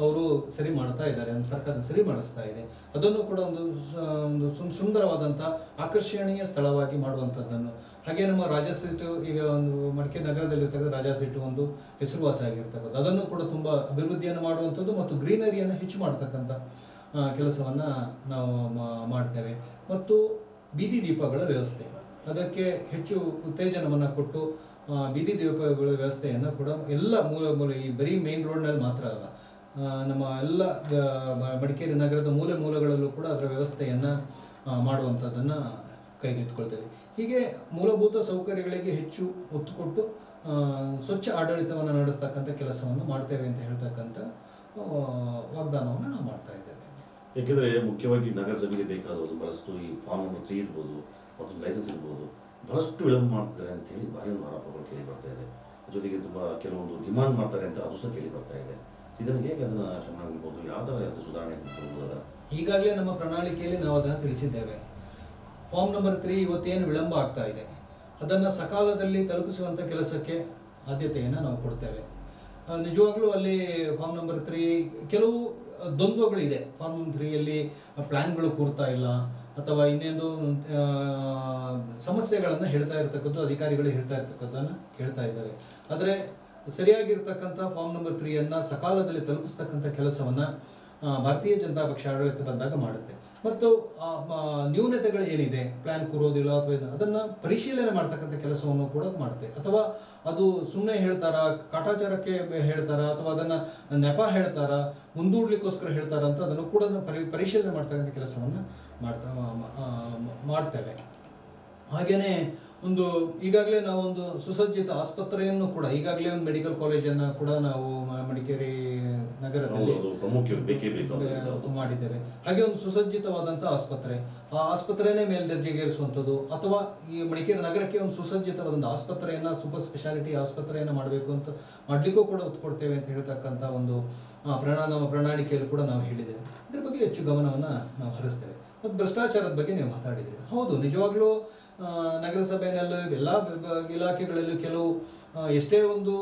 ಅವರು ಸರಿ ಮಾಡ್ತಾ ಇದ್ದಾರೆ, ನಮ್ಮ ಸರ್ಕಾರ ಸರಿ ಮಾಡಿಸ್ತಾ ಇದೆ. ಅದನ್ನು ಕೂಡ ಒಂದು ಸುಂದರವಾದಂಥ ಆಕರ್ಷಣೀಯ ಸ್ಥಳವಾಗಿ ಮಾಡುವಂಥದ್ದನ್ನು, ಹಾಗೆ ನಮ್ಮ ರಾಜಾ ಸೀಟು ಈಗ ಒಂದು ಮಡಿಕೇರಿ ನಗರದಲ್ಲಿರ್ತಕ್ಕಂಥ ರಾಜಾ ಸೀಟು ಒಂದು ಹೆಸರುವಾಸಿ ಆಗಿರ್ತಕ್ಕಂಥ, ಅದನ್ನು ಕೂಡ ತುಂಬ ಅಭಿವೃದ್ಧಿಯನ್ನು ಮಾಡುವಂಥದ್ದು ಮತ್ತು ಗ್ರೀನರಿಯನ್ನು ಹೆಚ್ಚು ಮಾಡ್ತಕ್ಕಂಥ ಕೆಲಸವನ್ನು ನಾವು ಮಾಡ್ತೇವೆ. ಮತ್ತು ಬೀದಿ ದೀಪಗಳ ವ್ಯವಸ್ಥೆ, ಅದಕ್ಕೆ ಹೆಚ್ಚು ಉತ್ತೇಜನವನ್ನು ಕೊಟ್ಟು ಬೀದಿ ದೀಪಗಳ ವ್ಯವಸ್ಥೆಯನ್ನು ಕೂಡ ಎಲ್ಲ ಮೂಲ ಈ ಬರೀ ಮೇನ್ ರೋಡ್ನಲ್ಲಿ ಮಾತ್ರ ಅಲ್ಲ, ನಮ್ಮ ಎಲ್ಲ ಮಡಿಕೇರಿ ನಗರದ ಮೂಲಗಳಲ್ಲೂ ಕೂಡ ಅದರ ವ್ಯವಸ್ಥೆಯನ್ನು ಮಾಡುವಂಥದ್ದನ್ನು ಕೈಗೆತ್ತಿಕೊಳ್ತೇವೆ. ಹೀಗೆ ಮೂಲಭೂತ ಸೌಕರ್ಯಗಳಿಗೆ ಹೆಚ್ಚು ಒತ್ತು ಕೊಟ್ಟು ಸ್ವಚ್ಛ ಆಡಳಿತವನ್ನು ನಡೆಸ್ತಕ್ಕಂಥ ಕೆಲಸವನ್ನು ಮಾಡ್ತೇವೆ ಅಂತ ಹೇಳ್ತಕ್ಕಂಥ ವಾಗ್ದಾನವನ್ನು ನಾವು ಮಾಡ್ತಾ ಇದ್ದೇವೆ. ಏಕೆಂದರೆ ಮುಖ್ಯವಾಗಿ ನಗರಸಭೆಗೆ ಬೇಕಾದ ಬಹಳಷ್ಟು ಈ ಫಾರ್ಮ್ ನಂಬರ್ 3 ಇರ್ಬೋದು ಮತ್ತು ಲೈಸೆನ್ಸ್ ಇರ್ಬೋದು ಬಹಳಷ್ಟು ವಿಳಂಬ ಮಾಡ್ತಿದ್ದಾರೆ ಅಂತೇಳಿ ಭಾರಿ ಒಂದು ಆರೋಪಗಳು ಕೇಳಿ ಬರ್ತಾ ಇದೆ. ಜೊತೆಗೆ ತುಂಬ ಕೆಲವೊಂದು ಡಿಮಾಂಡ್ ಮಾಡ್ತಾರೆ ಅಂತ ಅದು ಸಹ ಕೇಳಿ ಬರ್ತಾ ಇದೆ. ಇದನ್ನು ಹೇಗೆ ಅದನ್ನು ಶಮನ ಆಗ್ಬೋದು, ಯಾವುದಾದ್ರು ಸುಧಾರಣೆ ಮಾಡ್ಬೋದು? ಈಗಾಗಲೇ ನಮ್ಮ ಪ್ರಣಾಳಿಕೆಯಲ್ಲಿ ನಾವು ಅದನ್ನು ತಿಳಿಸಿದ್ದೇವೆ. ಫಾರ್ಮ್ ನಂಬರ್ 3 ಇವತ್ತೇನು ವಿಳಂಬ ಆಗ್ತಾ ಇದೆ ಅದನ್ನು ಸಕಾಲದಲ್ಲಿ ತಲುಪಿಸುವಂಥ ಕೆಲಸಕ್ಕೆ ಆದ್ಯತೆಯನ್ನು ನಾವು ಕೊಡ್ತೇವೆ. ನಿಜವಾಗ್ಲೂ ಅಲ್ಲಿ ಫಾರ್ಮ್ ನಂಬರ್ 3 ಕೆಲವು ದ್ವಂದ್ವಗಳಿದೆ. ಫಾರ್ಮ್ 3ಯಲ್ಲಿ ಪ್ಲ್ಯಾನ್ಗಳು ಕೂರ್ತಾ ಇಲ್ಲ ಅಥವಾ ಇನ್ನೊಂದು ಸಮಸ್ಯೆಗಳನ್ನು ಹೇಳ್ತಾ ಇರ್ತಕ್ಕದ್ದು ಅಧಿಕಾರಿಗಳು ಹೇಳ್ತಾ ಇರ್ತಕ್ಕದ್ದನ್ನು ಕೇಳ್ತಾ ಇದ್ದಾವೆ. ಆದರೆ ಸರಿಯಾಗಿರ್ತಕ್ಕಂಥ ಫಾರ್ಮ್ ನಂಬರ್ 3ಯನ್ನು ಸಕಾಲದಲ್ಲಿ ತಲುಪಿಸ್ತಕ್ಕಂಥ ಕೆಲಸವನ್ನು ಭಾರತೀಯ ಜನತಾ ಪಕ್ಷ ಆಡಳಿತ ಬಂದಾಗ ಮಾಡುತ್ತೆ. ಮತ್ತು ನ್ಯೂನತೆಗಳು ಏನಿದೆ, ಪ್ಲ್ಯಾನ್ ಕೂರೋದಿಲ್ಲ ಅಥವಾ ಅದನ್ನು ಪರಿಶೀಲನೆ ಮಾಡ್ತಕ್ಕಂಥ ಕೆಲಸವನ್ನು ಕೂಡ ಮಾಡುತ್ತೆ. ಅಥವಾ ಅದು ಸುಮ್ಮನೆ ಹೇಳ್ತಾರಾ, ಕಾಟಾಚಾರಕ್ಕೆ ಹೇಳ್ತಾರಾ, ಅಥವಾ ಅದನ್ನು ನೆಪ ಹೇಳ್ತಾರಾ, ಮುಂದೂಡ್ಲಿಕ್ಕೋಸ್ಕರ ಹೇಳ್ತಾರಾ ಅಂತ ಅದನ್ನು ಕೂಡ ಪರಿಶೀಲನೆ ಮಾಡ್ತಕ್ಕಂಥ ಕೆಲಸವನ್ನು ಮಾಡ್ತೇವೆ. ಹಾಗೆಯೇ ಈಗಾಗಲೇ ನಾವೊಂದು ಸುಸಜ್ಜಿತ ಆಸ್ಪತ್ರೆಯನ್ನು ಕೂಡ, ಈಗಾಗಲೇ ಒಂದು ಮೆಡಿಕಲ್ ಕಾಲೇಜನ್ನು ಕೂಡ ನಾವು ಮಡಿಕೇರಿ ನಗರದಲ್ಲಿ ಮಾಡಿದ್ದೇವೆ. ಹಾಗೆ ಒಂದು ಸುಸಜ್ಜಿತವಾದಂಥ ಆಸ್ಪತ್ರೆ, ಆ ಆಸ್ಪತ್ರೆನೇ ಮೇಲ್ದರ್ಜೆಗೇರಿಸುವಂಥದ್ದು, ಅಥವಾ ಈ ಮಡಿಕೇರಿ ನಗರಕ್ಕೆ ಒಂದು ಸುಸಜ್ಜಿತವಾದಂಥ ಆಸ್ಪತ್ರೆಯನ್ನು, ಸೂಪರ್ ಸ್ಪೆಷಾಲಿಟಿ ಆಸ್ಪತ್ರೆಯನ್ನು ಮಾಡಬೇಕು ಅಂತ ಮಾಡಲಿಕ್ಕೂ ಕೂಡ ಒತ್ತು ಕೊಡ್ತೇವೆ ಅಂತ ಹೇಳ್ತಕ್ಕಂಥ ಒಂದು ನಮ್ಮ ಪ್ರಣಾಳಿಕೆಯಲ್ಲಿ ಕೂಡ ನಾವು ಹೇಳಿದ್ದೇವೆ. ಇದ್ರ ಬಗ್ಗೆ ಹೆಚ್ಚು ಗಮನವನ್ನು ನಾವು ಹರಿಸ್ತೇವೆ. ಮತ್ತು ಭ್ರಷ್ಟಾಚಾರದ ಬಗ್ಗೆ ನೀವು ಮಾತಾಡಿದ್ರಿ. ಹೌದು, ನಿಜವಾಗ್ಲೂ ನಗರಸಭೆಯಲ್ಲಿ ಎಲ್ಲ ಇಲಾಖೆಗಳಲ್ಲೂ ಕೆಲವು ಎಷ್ಟೇ ಒಂದು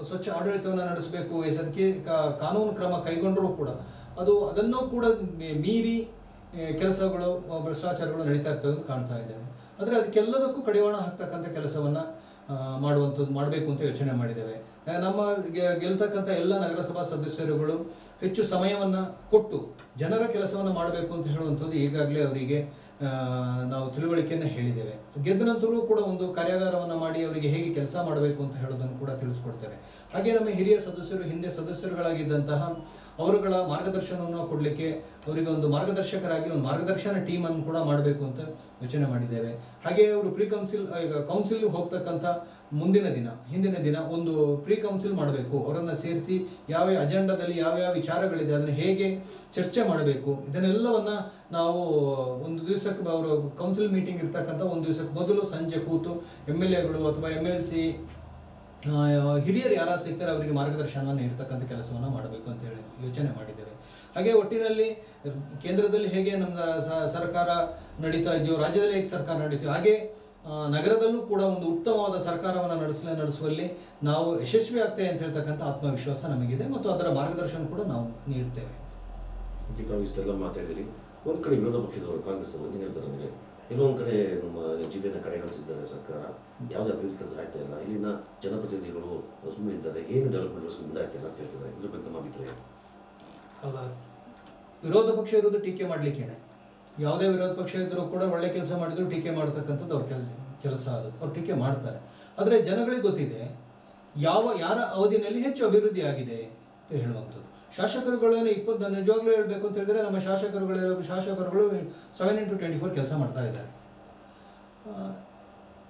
ಸ್ವಚ್ಛ ಆಡಳಿತವನ್ನು ನಡೆಸಬೇಕು, ಅದಕ್ಕೆ ಕಾನೂನು ಕ್ರಮ ಕೈಗೊಂಡರೂ ಕೂಡ ಅದನ್ನೂ ಕೂಡ ಮೀರಿ ಕೆಲಸಗಳು, ಭ್ರಷ್ಟಾಚಾರಗಳು ನಡೀತಾ ಇರ್ತವೆ ಅಂತ ಕಾಣ್ತಾ ಇದ್ದೇವೆ. ಆದರೆ ಅದಕ್ಕೆಲ್ಲದಕ್ಕೂ ಕಡಿವಾಣ ಹಾಕ್ತಕ್ಕಂಥ ಕೆಲಸವನ್ನು ಮಾಡಬೇಕು ಅಂತ ಯೋಚನೆ ಮಾಡಿದ್ದೇವೆ. ನಮ್ಮ ಗೆಲ್ತಕ್ಕಂಥ ಎಲ್ಲ ನಗರಸಭಾ ಸದಸ್ಯರುಗಳು ಹೆಚ್ಚು ಸಮಯವನ್ನು ಕೊಟ್ಟು ಜನರ ಕೆಲಸವನ್ನು ಮಾಡಬೇಕು ಅಂತ ಹೇಳುವಂಥದ್ದು ಈಗಾಗಲೇ ಅವರಿಗೆ ನಾವು ತಿಳುವಳಿಕೆಯನ್ನು ಹೇಳಿದ್ದೇವೆ. ಗೆದ್ದ ನಂತರವೂ ಕೂಡ ಒಂದು ಕಾರ್ಯಾಗಾರವನ್ನು ಮಾಡಿ ಅವರಿಗೆ ಹೇಗೆ ಕೆಲಸ ಮಾಡಬೇಕು ಅಂತ ಹೇಳೋದನ್ನು ಕೂಡ ತಿಳಿಸ್ಕೊಡ್ತೇವೆ. ಹಾಗೆ ನಮ್ಮ ಹಿರಿಯ ಸದಸ್ಯರು, ಹಿಂದೆ ಸದಸ್ಯರುಗಳಾಗಿದ್ದಂತಹ ಅವರುಗಳ ಮಾರ್ಗದರ್ಶನವನ್ನು ಕೊಡಲಿಕ್ಕೆ ಅವರಿಗೆ ಒಂದು ಮಾರ್ಗದರ್ಶಕರಾಗಿ ಒಂದು ಮಾರ್ಗದರ್ಶನ ಟೀಮನ್ನು ಕೂಡ ಮಾಡಬೇಕು ಅಂತ ಯೋಚನೆ ಮಾಡಿದ್ದೇವೆ. ಹಾಗೆ ಅವರು ಕೌನ್ಸಿಲ್ ಹೋಗ್ತಕ್ಕಂಥ ಹಿಂದಿನ ದಿನ ಒಂದು ಪ್ರೀ ಕೌನ್ಸಿಲ್ ಮಾಡಬೇಕು. ಅವರನ್ನು ಸೇರಿಸಿ ಯಾವ ಅಜೆಂಡಾದಲ್ಲಿ ಯಾವ್ಯಾವ ವಿಚಾರಗಳಿದೆ ಅದನ್ನು ಹೇಗೆ ಚರ್ಚೆ ಮಾಡಬೇಕು, ಇದನ್ನೆಲ್ಲವನ್ನ ನಾವು ಒಂದು ದಿವಸಕ್ಕೆ, ಅವರು ಕೌನ್ಸಿಲ್ ಮೀಟಿಂಗ್ ಇರ್ತಕ್ಕಂಥ ಒಂದು ದಿವಸಕ್ಕೆ ಮೊದಲು ಸಂಜೆ ಕೂತು MLAಗಳು ಅಥವಾ MLC ಹಿರಿಯರು ಯಾರು ಸಿಗ್ತಾರೆ ಅವರಿಗೆ ಮಾರ್ಗದರ್ಶನವನ್ನು ನೀಡ್ತಕ್ಕಂಥ ಕೆಲಸವನ್ನು ಮಾಡಬೇಕು ಅಂತ ಹೇಳಿ ಯೋಚನೆ ಮಾಡಿದ್ದೇವೆ. ಹಾಗೆ ಒಟ್ಟಿನಲ್ಲಿ ಕೇಂದ್ರದಲ್ಲಿ ಹೇಗೆ ನಮ್ಮ ಸರ್ಕಾರ ನಡೀತಾ ಇದೆಯೋ, ರಾಜ್ಯದಲ್ಲಿ ಹೇಗೆ ಸರ್ಕಾರ ನಡೀತೀಯೋ, ಹಾಗೆ ನಗರದಲ್ಲೂ ಕೂಡ ಒಂದು ಉತ್ತಮವಾದ ಸರ್ಕಾರವನ್ನು ನಡೆಸುವಲ್ಲಿ ನಾವು ಯಶಸ್ವಿ ಆಗ್ತೇವೆ ಅಂತ ಹೇಳ್ತಕ್ಕಂಥ ಆತ್ಮವಿಶ್ವಾಸ ನಮಗಿದೆ. ಮತ್ತು ಅದರ ಮಾರ್ಗದರ್ಶನ ಕೂಡ ನಾವು ನೀಡ್ತೇವೆ. ತಾವು ಇಷ್ಟೆಲ್ಲ ಮಾತಾಡಿದ್ರಿ. ಒಂದು ಕಡೆ ವಿರೋಧ ಪಕ್ಷದವರು ಕಾಂಗ್ರೆಸ್ ಅವರು ಏನು ಹೇಳ್ತಾರೆ ಅಂದರೆ, ಎಲ್ಲೊಂದು ಕಡೆ ನಮ್ಮ ಜಿಲ್ಲೆಯನ್ನು ಕಡೆಗಣಿಸಿದ್ದಾರೆ ಸರ್ಕಾರ, ಯಾವುದೇ ಅಭಿವೃದ್ಧಿ ಕೆಲಸ ಆಗ್ತಾ ಇಲ್ಲ, ಇಲ್ಲಿನ ಜನಪ್ರತಿನಿಧಿಗಳು ಸುಮ್ಮನೆ ಇದ್ದಾರೆ, ಏನು ಡೆವಲಪ್ಮೆಂಟ್ ಮುಂದೆ ಆಗ್ತಿಲ್ಲ ಅಂತ ಹೇಳ್ತಿದ್ದಾರೆ. ಇದ್ರ ಬಗ್ಗೆ ತಮ್ಮ ಅಭಿಪ್ರಾಯ? ವಿರೋಧ ಪಕ್ಷ ಇರೋದು ಟೀಕೆ ಮಾಡಲಿಕ್ಕೇನೆ. ಯಾವುದೇ ವಿರೋಧ ಪಕ್ಷ ಇದ್ದರೂ ಕೂಡ ಒಳ್ಳೆ ಕೆಲಸ ಮಾಡಿದ್ರು ಟೀಕೆ ಮಾಡ್ತಕ್ಕಂಥದ್ದು ಅವ್ರ ಕೆಲಸ, ಅವ್ರು ಟೀಕೆ ಮಾಡ್ತಾರೆ. ಆದರೆ ಜನಗಳಿಗೆ ಗೊತ್ತಿದೆ ಯಾರ ಅವಧಿನಲ್ಲಿ ಹೆಚ್ಚು ಅಭಿವೃದ್ಧಿ ಆಗಿದೆ ಅಂತ ಹೇಳುವಂಥದ್ದು. ಶಾಸಕರುಗಳೇನು ನಿಜವಾಗ್ಲೂ ಹೇಳಬೇಕು ಅಂತ ಹೇಳಿದ್ರೆ, ನಮ್ಮ ಶಾಸಕರುಗಳು 7x24 ಕೆಲಸ ಮಾಡ್ತಾ ಇದ್ದಾರೆ.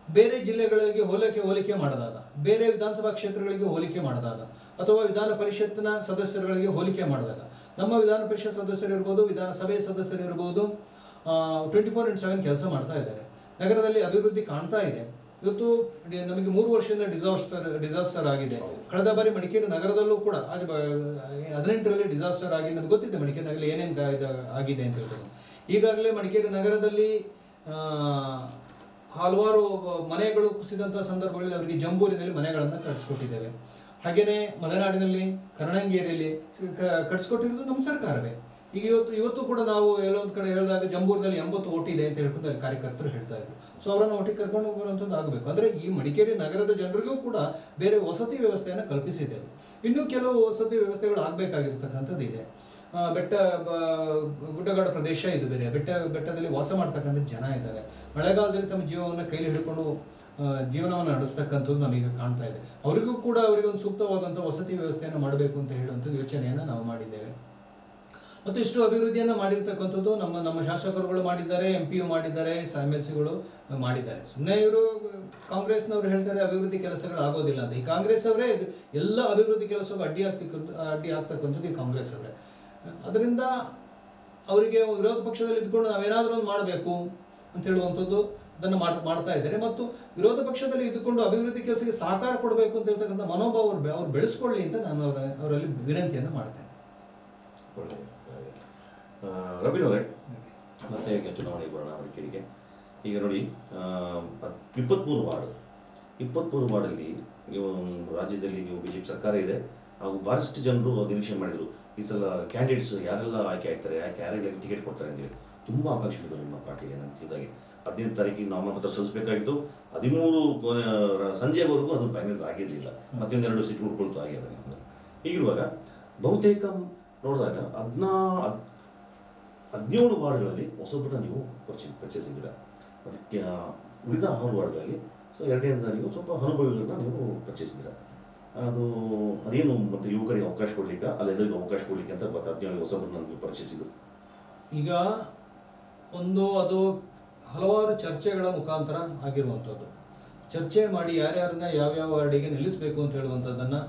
ಬೇರೆ ಜಿಲ್ಲೆಗಳಿಗೆ ಹೋಲಿಕೆ ಮಾಡಿದಾಗ, ಬೇರೆ ವಿಧಾನಸಭಾ ಕ್ಷೇತ್ರಗಳಿಗೆ ಹೋಲಿಕೆ ಮಾಡಿದಾಗ, ಅಥವಾ ವಿಧಾನ ಪರಿಷತ್ತಿನ ಸದಸ್ಯರುಗಳಿಗೆ ಹೋಲಿಕೆ ಮಾಡಿದಾಗ, ನಮ್ಮ ವಿಧಾನ ಪರಿಷತ್ ಸದಸ್ಯರು ಇರ್ಬೋದು, ವಿಧಾನಸಭೆ ಸದಸ್ಯರು ಇರ್ಬೋದು, 24x7 ಕೆಲಸ ಮಾಡ್ತಾ ಇದ್ದಾರೆ. ನಗರದಲ್ಲಿ ಅಭಿವೃದ್ಧಿ ಕಾಣ್ತಾ ಇದೆ. ಇವತ್ತು ನಮಗೆ 3 ವರ್ಷದಿಂದ ಡಿಸಾಸ್ಟರ್ ಆಗಿದೆ. ಕಳೆದ ಬಾರಿ ಮಡಿಕೇರಿ ನಗರದಲ್ಲೂ ಕೂಡ 18ರಲ್ಲಿ ಡಿಸಾಸ್ಟರ್ ಆಗಿ ನಮ್ಗೆ ಗೊತ್ತಿದೆ ಮಡಿಕೇರಿ ನಗರದಲ್ಲಿ ಏನೇನು ಆಗಿದೆ ಅಂತ ಹೇಳ್ತಾರೆ. ಈಗಾಗಲೇ ಮಡಿಕೇರಿ ನಗರದಲ್ಲಿ ಹಲವಾರು ಮನೆಗಳು ಕುಸಿದಂಥ ಸಂದರ್ಭಗಳಲ್ಲಿ ಅವರಿಗೆ ಜಂಬೂರಿನಲ್ಲಿ ಮನೆಗಳನ್ನು ಕಟ್ಟಿಸ್ಕೊಟ್ಟಿದ್ದೇವೆ. ಹಾಗೆಯೇ ಮಲೆನಾಡಿನಲ್ಲಿ ಕರ್ಣಂಗೇರಿಯಲ್ಲಿ ಕಟ್ಸ್ಕೊಟ್ಟಿರೋದು ನಮ್ಮ ಸರ್ಕಾರವೇ. ಈಗ ಇವತ್ತು ಕೂಡ ನಾವು ಎಲ್ಲೋ ಒಂದು ಕಡೆ ಹೇಳಿದಾಗ ಜಂಬೂರಿನಲ್ಲಿ 80 ಓಟಿ ಇದೆ ಅಂತ ಹೇಳ್ಕೊಂಡು ಅಲ್ಲಿ ಕಾರ್ಯಕರ್ತರು ಹೇಳ್ತಾ ಇದ್ರು. ಸೊ ಅವರನ್ನು ಒಟ್ಟಿಗೆ ಕರ್ಕೊಂಡು ಹೋಗುವಂಥದ್ದು ಆಗಬೇಕು. ಅಂದರೆ ಈ ಮಡಿಕೇರಿ ನಗರದ ಜನರಿಗೂ ಕೂಡ ಬೇರೆ ವಸತಿ ವ್ಯವಸ್ಥೆಯನ್ನು ಕಲ್ಪಿಸಿದ್ದೇವೆ. ಇನ್ನೂ ಕೆಲವು ವಸತಿ ವ್ಯವಸ್ಥೆಗಳು ಆಗಬೇಕಾಗಿರ್ತಕ್ಕಂಥದ್ದು ಇದೆ. ಗುಡ್ಡಗಾಡು ಪ್ರದೇಶ ಇದು ಬೇರೆ, ಬೆಟ್ಟದಲ್ಲಿ ವಾಸ ಮಾಡ್ತಕ್ಕಂಥ ಜನ ಇದ್ದಾರೆ. ಮಳೆಗಾಲದಲ್ಲಿ ತಮ್ಮ ಜೀವವನ್ನು ಕೈಲಿ ಹಿಡ್ಕೊಂಡು ಜೀವನವನ್ನು ನಡೆಸ್ತಕ್ಕಂಥದ್ದು ನಮಗೆ ಕಾಣ್ತಾ ಇದೆ. ಅವರಿಗೂ ಕೂಡ ಅವರಿಗೊಂದು ಸೂಕ್ತವಾದಂಥ ವಸತಿ ವ್ಯವಸ್ಥೆಯನ್ನು ಮಾಡಬೇಕು ಅಂತ ಹೇಳುವಂಥದ್ದು ಯೋಚನೆಯನ್ನು ನಾವು ಮಾಡಿದ್ದೇವೆ. ಮತ್ತು ಇಷ್ಟು ಅಭಿವೃದ್ಧಿಯನ್ನು ಮಾಡಿರ್ತಕ್ಕಂಥದ್ದು ನಮ್ಮ ಶಾಸಕರುಗಳು ಮಾಡಿದ್ದಾರೆ, MP ಮಾಡಿದ್ದಾರೆ, MLCಗಳು ಮಾಡಿದ್ದಾರೆ. ಸುಮ್ಮನೆ ಇವರು ಕಾಂಗ್ರೆಸ್ನವರು ಹೇಳ್ತಾರೆ ಅಭಿವೃದ್ಧಿ ಕೆಲಸಗಳು ಆಗೋದಿಲ್ಲ ಅಂತ. ಈ ಕಾಂಗ್ರೆಸ್ ಅವರೇ ಎಲ್ಲ ಅಭಿವೃದ್ಧಿ ಕೆಲಸಕ್ಕೂ ಅಡ್ಡಿ ಆಗ್ತಕ್ಕಂಥದ್ದು ಈ ಕಾಂಗ್ರೆಸ್ ಅವರೇ. ಅದರಿಂದ ಅವರಿಗೆ ವಿರೋಧ ಪಕ್ಷದಲ್ಲಿ ಇದ್ಕೊಂಡು ನಾವೇನಾದರೂ ಒಂದು ಮಾಡಬೇಕು ಅಂತ ಹೇಳುವಂಥದ್ದು ಅದನ್ನು ಮಾಡ್ತಾ ಇದ್ದಾರೆ. ಮತ್ತು ವಿರೋಧ ಪಕ್ಷದಲ್ಲಿ ಇದ್ದುಕೊಂಡು ಅಭಿವೃದ್ಧಿ ಕೆಲಸಕ್ಕೆ ಸಹಕಾರ ಕೊಡಬೇಕು ಅಂತ ಹೇಳ್ತಕ್ಕಂಥ ಮನೋಭಾವ ಅವ್ರು ಬೆಳೆಸ್ಕೊಳ್ಳಿ ಅಂತ ನಾನು ಅವರಲ್ಲಿ ವಿನಂತಿಯನ್ನು ಮಾಡ್ತೇನೆ. ರವೀನವರೇ, ಮತ್ತೆ ಈಗ ಚುನಾವಣೆಗೆ ಬರೋಣ ಮಡಿಕೇರಿಗೆ. ಈಗ ನೋಡಿ 23 ವಾರ್ಡಲ್ಲಿ ನೀವು ರಾಜ್ಯದಲ್ಲಿ ನೀವು BJP ಸರ್ಕಾರ ಇದೆ, ಹಾಗೂ ಭಾಳಷ್ಟು ಜನರು ನಿರೀಕ್ಷೆ ಮಾಡಿದರು ಈ ಸಲ ಕ್ಯಾಂಡಿಡೇಟ್ಸ್ ಯಾರೆಲ್ಲ ಆಯ್ಕೆ ಆಗ್ತಾರೆ, ಯಾರೆಲ್ಲ ಟಿಕೆಟ್ ಕೊಡ್ತಾರೆ ಅಂತೇಳಿ. ತುಂಬ ಆಕಾಂಕ್ಷೆಗಳಿದ್ರು ನಿಮ್ಮ ಪಾರ್ಟಿಗೆ. ಅಂತ ಇದ್ದಾಗೆ 15 ತಾರೀಕಿಗೆ ನಾಮಪತ್ರ ಸಲ್ಲಿಸಬೇಕಾಗಿತ್ತು. 13 ಸಂಜೆವರೆಗೂ ಅದು ಫೈನಲ್ಸ್ ಆಗಿರಲಿಲ್ಲ. ಮತ್ತೊಂದೆರಡು ಸೀಟ್ ಉಳ್ಕೊಳ್ತು ಆಗಿದೆ. ಹೀಗಿರುವಾಗ ಬಹುತೇಕ ನೋಡಿದಾಗ 17 ವಾರ್ಡ್ಗಳಲ್ಲಿ ಹೊಸಬ್ರನ್ನ ನೀವು ಪರಿಚಯಿಸಿದ್ದೀರ. ಅದಕ್ಕೆ ಉಳಿದ 6 ವಾರ್ಡ್ಗಳಲ್ಲಿ ಎರಡನೇದಾರಿಗೂ ಸ್ವಲ್ಪ ಅನುಭವಿಗಳನ್ನ ನೀವು ಪರಿಚಯಿಸಿದ್ದೀರ. ಅದೇನು ಮತ್ತು ಯುವಕರಿಗೆ ಅವಕಾಶ ಕೊಡ್ಲಿಕ್ಕೆ, ಅಲ್ಲೆಲ್ಲರಿಗೂ ಅವಕಾಶ ಕೊಡ್ಲಿಕ್ಕೆ ಅಂತ 17 ಹೊಸಬ್ರನ್ನ ನೀವು ಪರಿಚಯಿಸಿದ್ದು. ಈಗ ಅದು ಹಲವಾರು ಚರ್ಚೆಗಳ ಮುಖಾಂತರ ಆಗಿರುವಂಥದ್ದು. ಚರ್ಚೆ ಮಾಡಿ ಯಾರ್ಯಾರನ್ನ ಯಾವ್ಯಾವ ವಾರ್ಡಿಗೆ ನಿಲ್ಲಿಸಬೇಕು ಅಂತ ಹೇಳುವಂಥದ್ದನ್ನು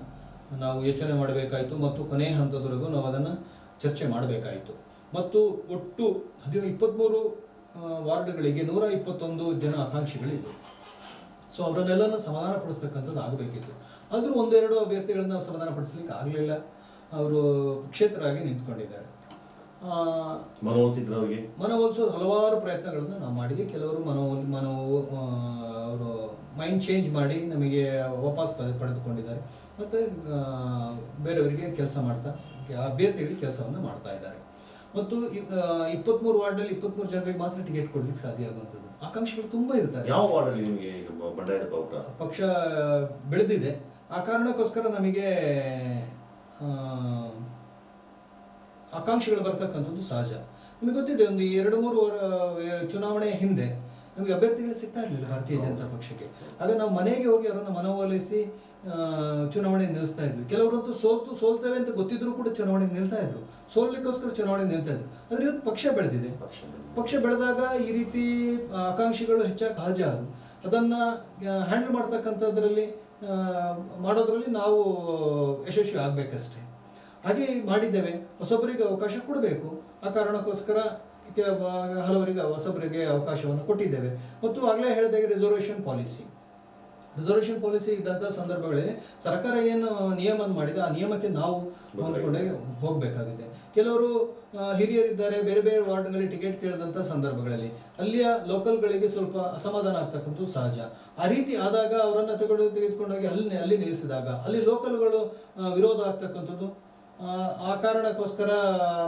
ನಾವು ಯೋಚನೆ ಮಾಡಬೇಕಾಯಿತು. ಮತ್ತು ಕೊನೆಯ ಹಂತದವರೆಗೂ ನಾವು ಅದನ್ನು ಚರ್ಚೆ ಮಾಡಬೇಕಾಯಿತು. ಮತ್ತು ಒಟ್ಟು 23 ವಾರ್ಡ್ಗಳಿಗೆ 121 ಜನ ಆಕಾಂಕ್ಷಿಗಳಿದ್ದು. ಸೊ ಅವರನ್ನೆಲ್ಲ ಸಮಾಧಾನ ಪಡಿಸ್ತಕ್ಕಂಥದ್ದು ಆಗಬೇಕಿತ್ತು. ಆದರೂ ಒಂದೆರಡು ಅಭ್ಯರ್ಥಿಗಳನ್ನ ಸಮಾಧಾನ ಪಡಿಸ್ಲಿಕ್ಕೆ ಆಗಲಿಲ್ಲ. ಅವರು ಪಕ್ಷೇತರಾಗಿ ನಿಂತ್ಕೊಂಡಿದ್ದಾರೆ. ಮನವೊಲಿಸೋದು ಹಲವಾರು ಪ್ರಯತ್ನಗಳನ್ನು ನಾವು ಮಾಡಿದ್ವಿ. ಕೆಲವರು ಅವರು ಮೈಂಡ್ ಚೇಂಜ್ ಮಾಡಿ ನಮಗೆ ವಾಪಸ್ ಪಡೆದುಕೊಂಡಿದ್ದಾರೆ. ಮತ್ತು ಬೇರೆಯವರಿಗೆ ಅಭ್ಯರ್ಥಿಗಳಿಗೆ ಕೆಲಸವನ್ನು ಮಾಡ್ತಾ ಇದ್ದಾರೆ. ಮತ್ತು 23 ವಾರ್ಡ್ನಲ್ಲಿ 23 ಜನರಿಗೆ ಮಾತ್ರ ಟಿಕೆಟ್ ಕೊಡ್ಲಿಕ್ಕೆ ಸಾಧ್ಯ ಆಗುವಂಥದ್ದು. ಆಕಾಂಕ್ಷಿಗಳು ತುಂಬ ಇರ್ತಾರೆ. ಯಾವ ವಾರ್ಡಲ್ಲಿ ನಿಮಗೆ ಬಂಡಾಯದ ಪಕ್ಷ ಬೆಳೆದಿದೆ. ಆ ಕಾರಣಕ್ಕೋಸ್ಕರ ನಮಗೆ ಆಕಾಂಕ್ಷಿಗಳು ಬರ್ತಕ್ಕಂಥದ್ದು ಸಹಜ. ನಿಮಗೆ ಗೊತ್ತಿದೆ, ಒಂದು 2-3 ಚುನಾವಣೆಯ ಹಿಂದೆ ನಮಗೆ ಅಭ್ಯರ್ಥಿಗಳು ಸಿಗ್ತಾ ಇರಲಿಲ್ಲ ಭಾರತೀಯ ಜನತಾ ಪಕ್ಷಕ್ಕೆ. ಆಗ ನಾವು ಮನೆಗೆ ಹೋಗಿ ಅವರನ್ನು ಮನವೊಲಿಸಿ ಚುನಾವಣೆ ನಿಲ್ಲಿಸ್ತಾ ಇದ್ವಿ. ಕೆಲವರಂತೂ ಸೋಲ್ತೇವೆ ಅಂತ ಗೊತ್ತಿದ್ರು ಕೂಡ ಚುನಾವಣೆ ನಿಲ್ತಾ ಇದ್ರು. ಸೋಲ್ಲಿಕ್ಕೋಸ್ಕರ ಚುನಾವಣೆ ನಿಲ್ತಾ ಇದ್ರು. ಆದರೆ ಇವತ್ತು ಪಕ್ಷ ಬೆಳೆದಿದೆ. ಪಕ್ಷ ಬೆಳೆದಾಗ ಈ ರೀತಿ ಆಕಾಂಕ್ಷಿಗಳು ಹೆಚ್ಚಾಗಿ ಸಹಜ. ಅದನ್ನು ಹ್ಯಾಂಡಲ್ ಮಾಡೋದ್ರಲ್ಲಿ ನಾವು ಯಶಸ್ವಿ ಆಗಬೇಕಷ್ಟೇ. ಹಾಗೆ ಮಾಡಿದ್ದೇವೆ. ಹೊಸಬರಿಗೆ ಅವಕಾಶ ಕೊಡಬೇಕು. ಆ ಕಾರಣಕ್ಕೋಸ್ಕರ ಹಲವರಿಗೆ ಹೊಸಬರಿಗೆ ಅವಕಾಶವನ್ನು ಕೊಟ್ಟಿದ್ದೇವೆ. ಮತ್ತು ಆಗಲೇ ಹೇಳಿದಾಗ ರಿಸರ್ವೇಷನ್ ಪಾಲಿಸಿ ಇದ್ದಂಥ ಸಂದರ್ಭಗಳಲ್ಲಿ ಸರ್ಕಾರ ಏನು ನಿಯಮ ಮಾಡಿದೆ ಆ ನಿಯಮಕ್ಕೆ ನಾವು ಹೊಂದ್ಕೊಂಡೇ ಹೋಗಬೇಕಾಗಿದೆ. ಕೆಲವರು ಹಿರಿಯರಿದ್ದಾರೆ, ಬೇರೆ ಬೇರೆ ವಾರ್ಡ್ಗಳಲ್ಲಿ ಟಿಕೆಟ್ ಕೇಳಿದಂಥ ಸಂದರ್ಭಗಳಲ್ಲಿ ಅಲ್ಲಿಯ ಲೋಕಲ್ಗಳಿಗೆ ಸ್ವಲ್ಪ ಅಸಮಾಧಾನ ಆಗ್ತಕ್ಕಂಥದ್ದು ಸಹಜ. ಆ ರೀತಿ ಆದಾಗ ಅವರನ್ನು ತೆಗೆದುಕೊಂಡೋಗಿ ಅಲ್ಲಿ ನಿಲ್ಲಿಸಿದಾಗ ಅಲ್ಲಿ ಲೋಕಲ್ಗಳು ವಿರೋಧ ಆಗ್ತಕ್ಕಂಥದ್ದು. ಆ ಕಾರಣಕ್ಕೋಸ್ಕರ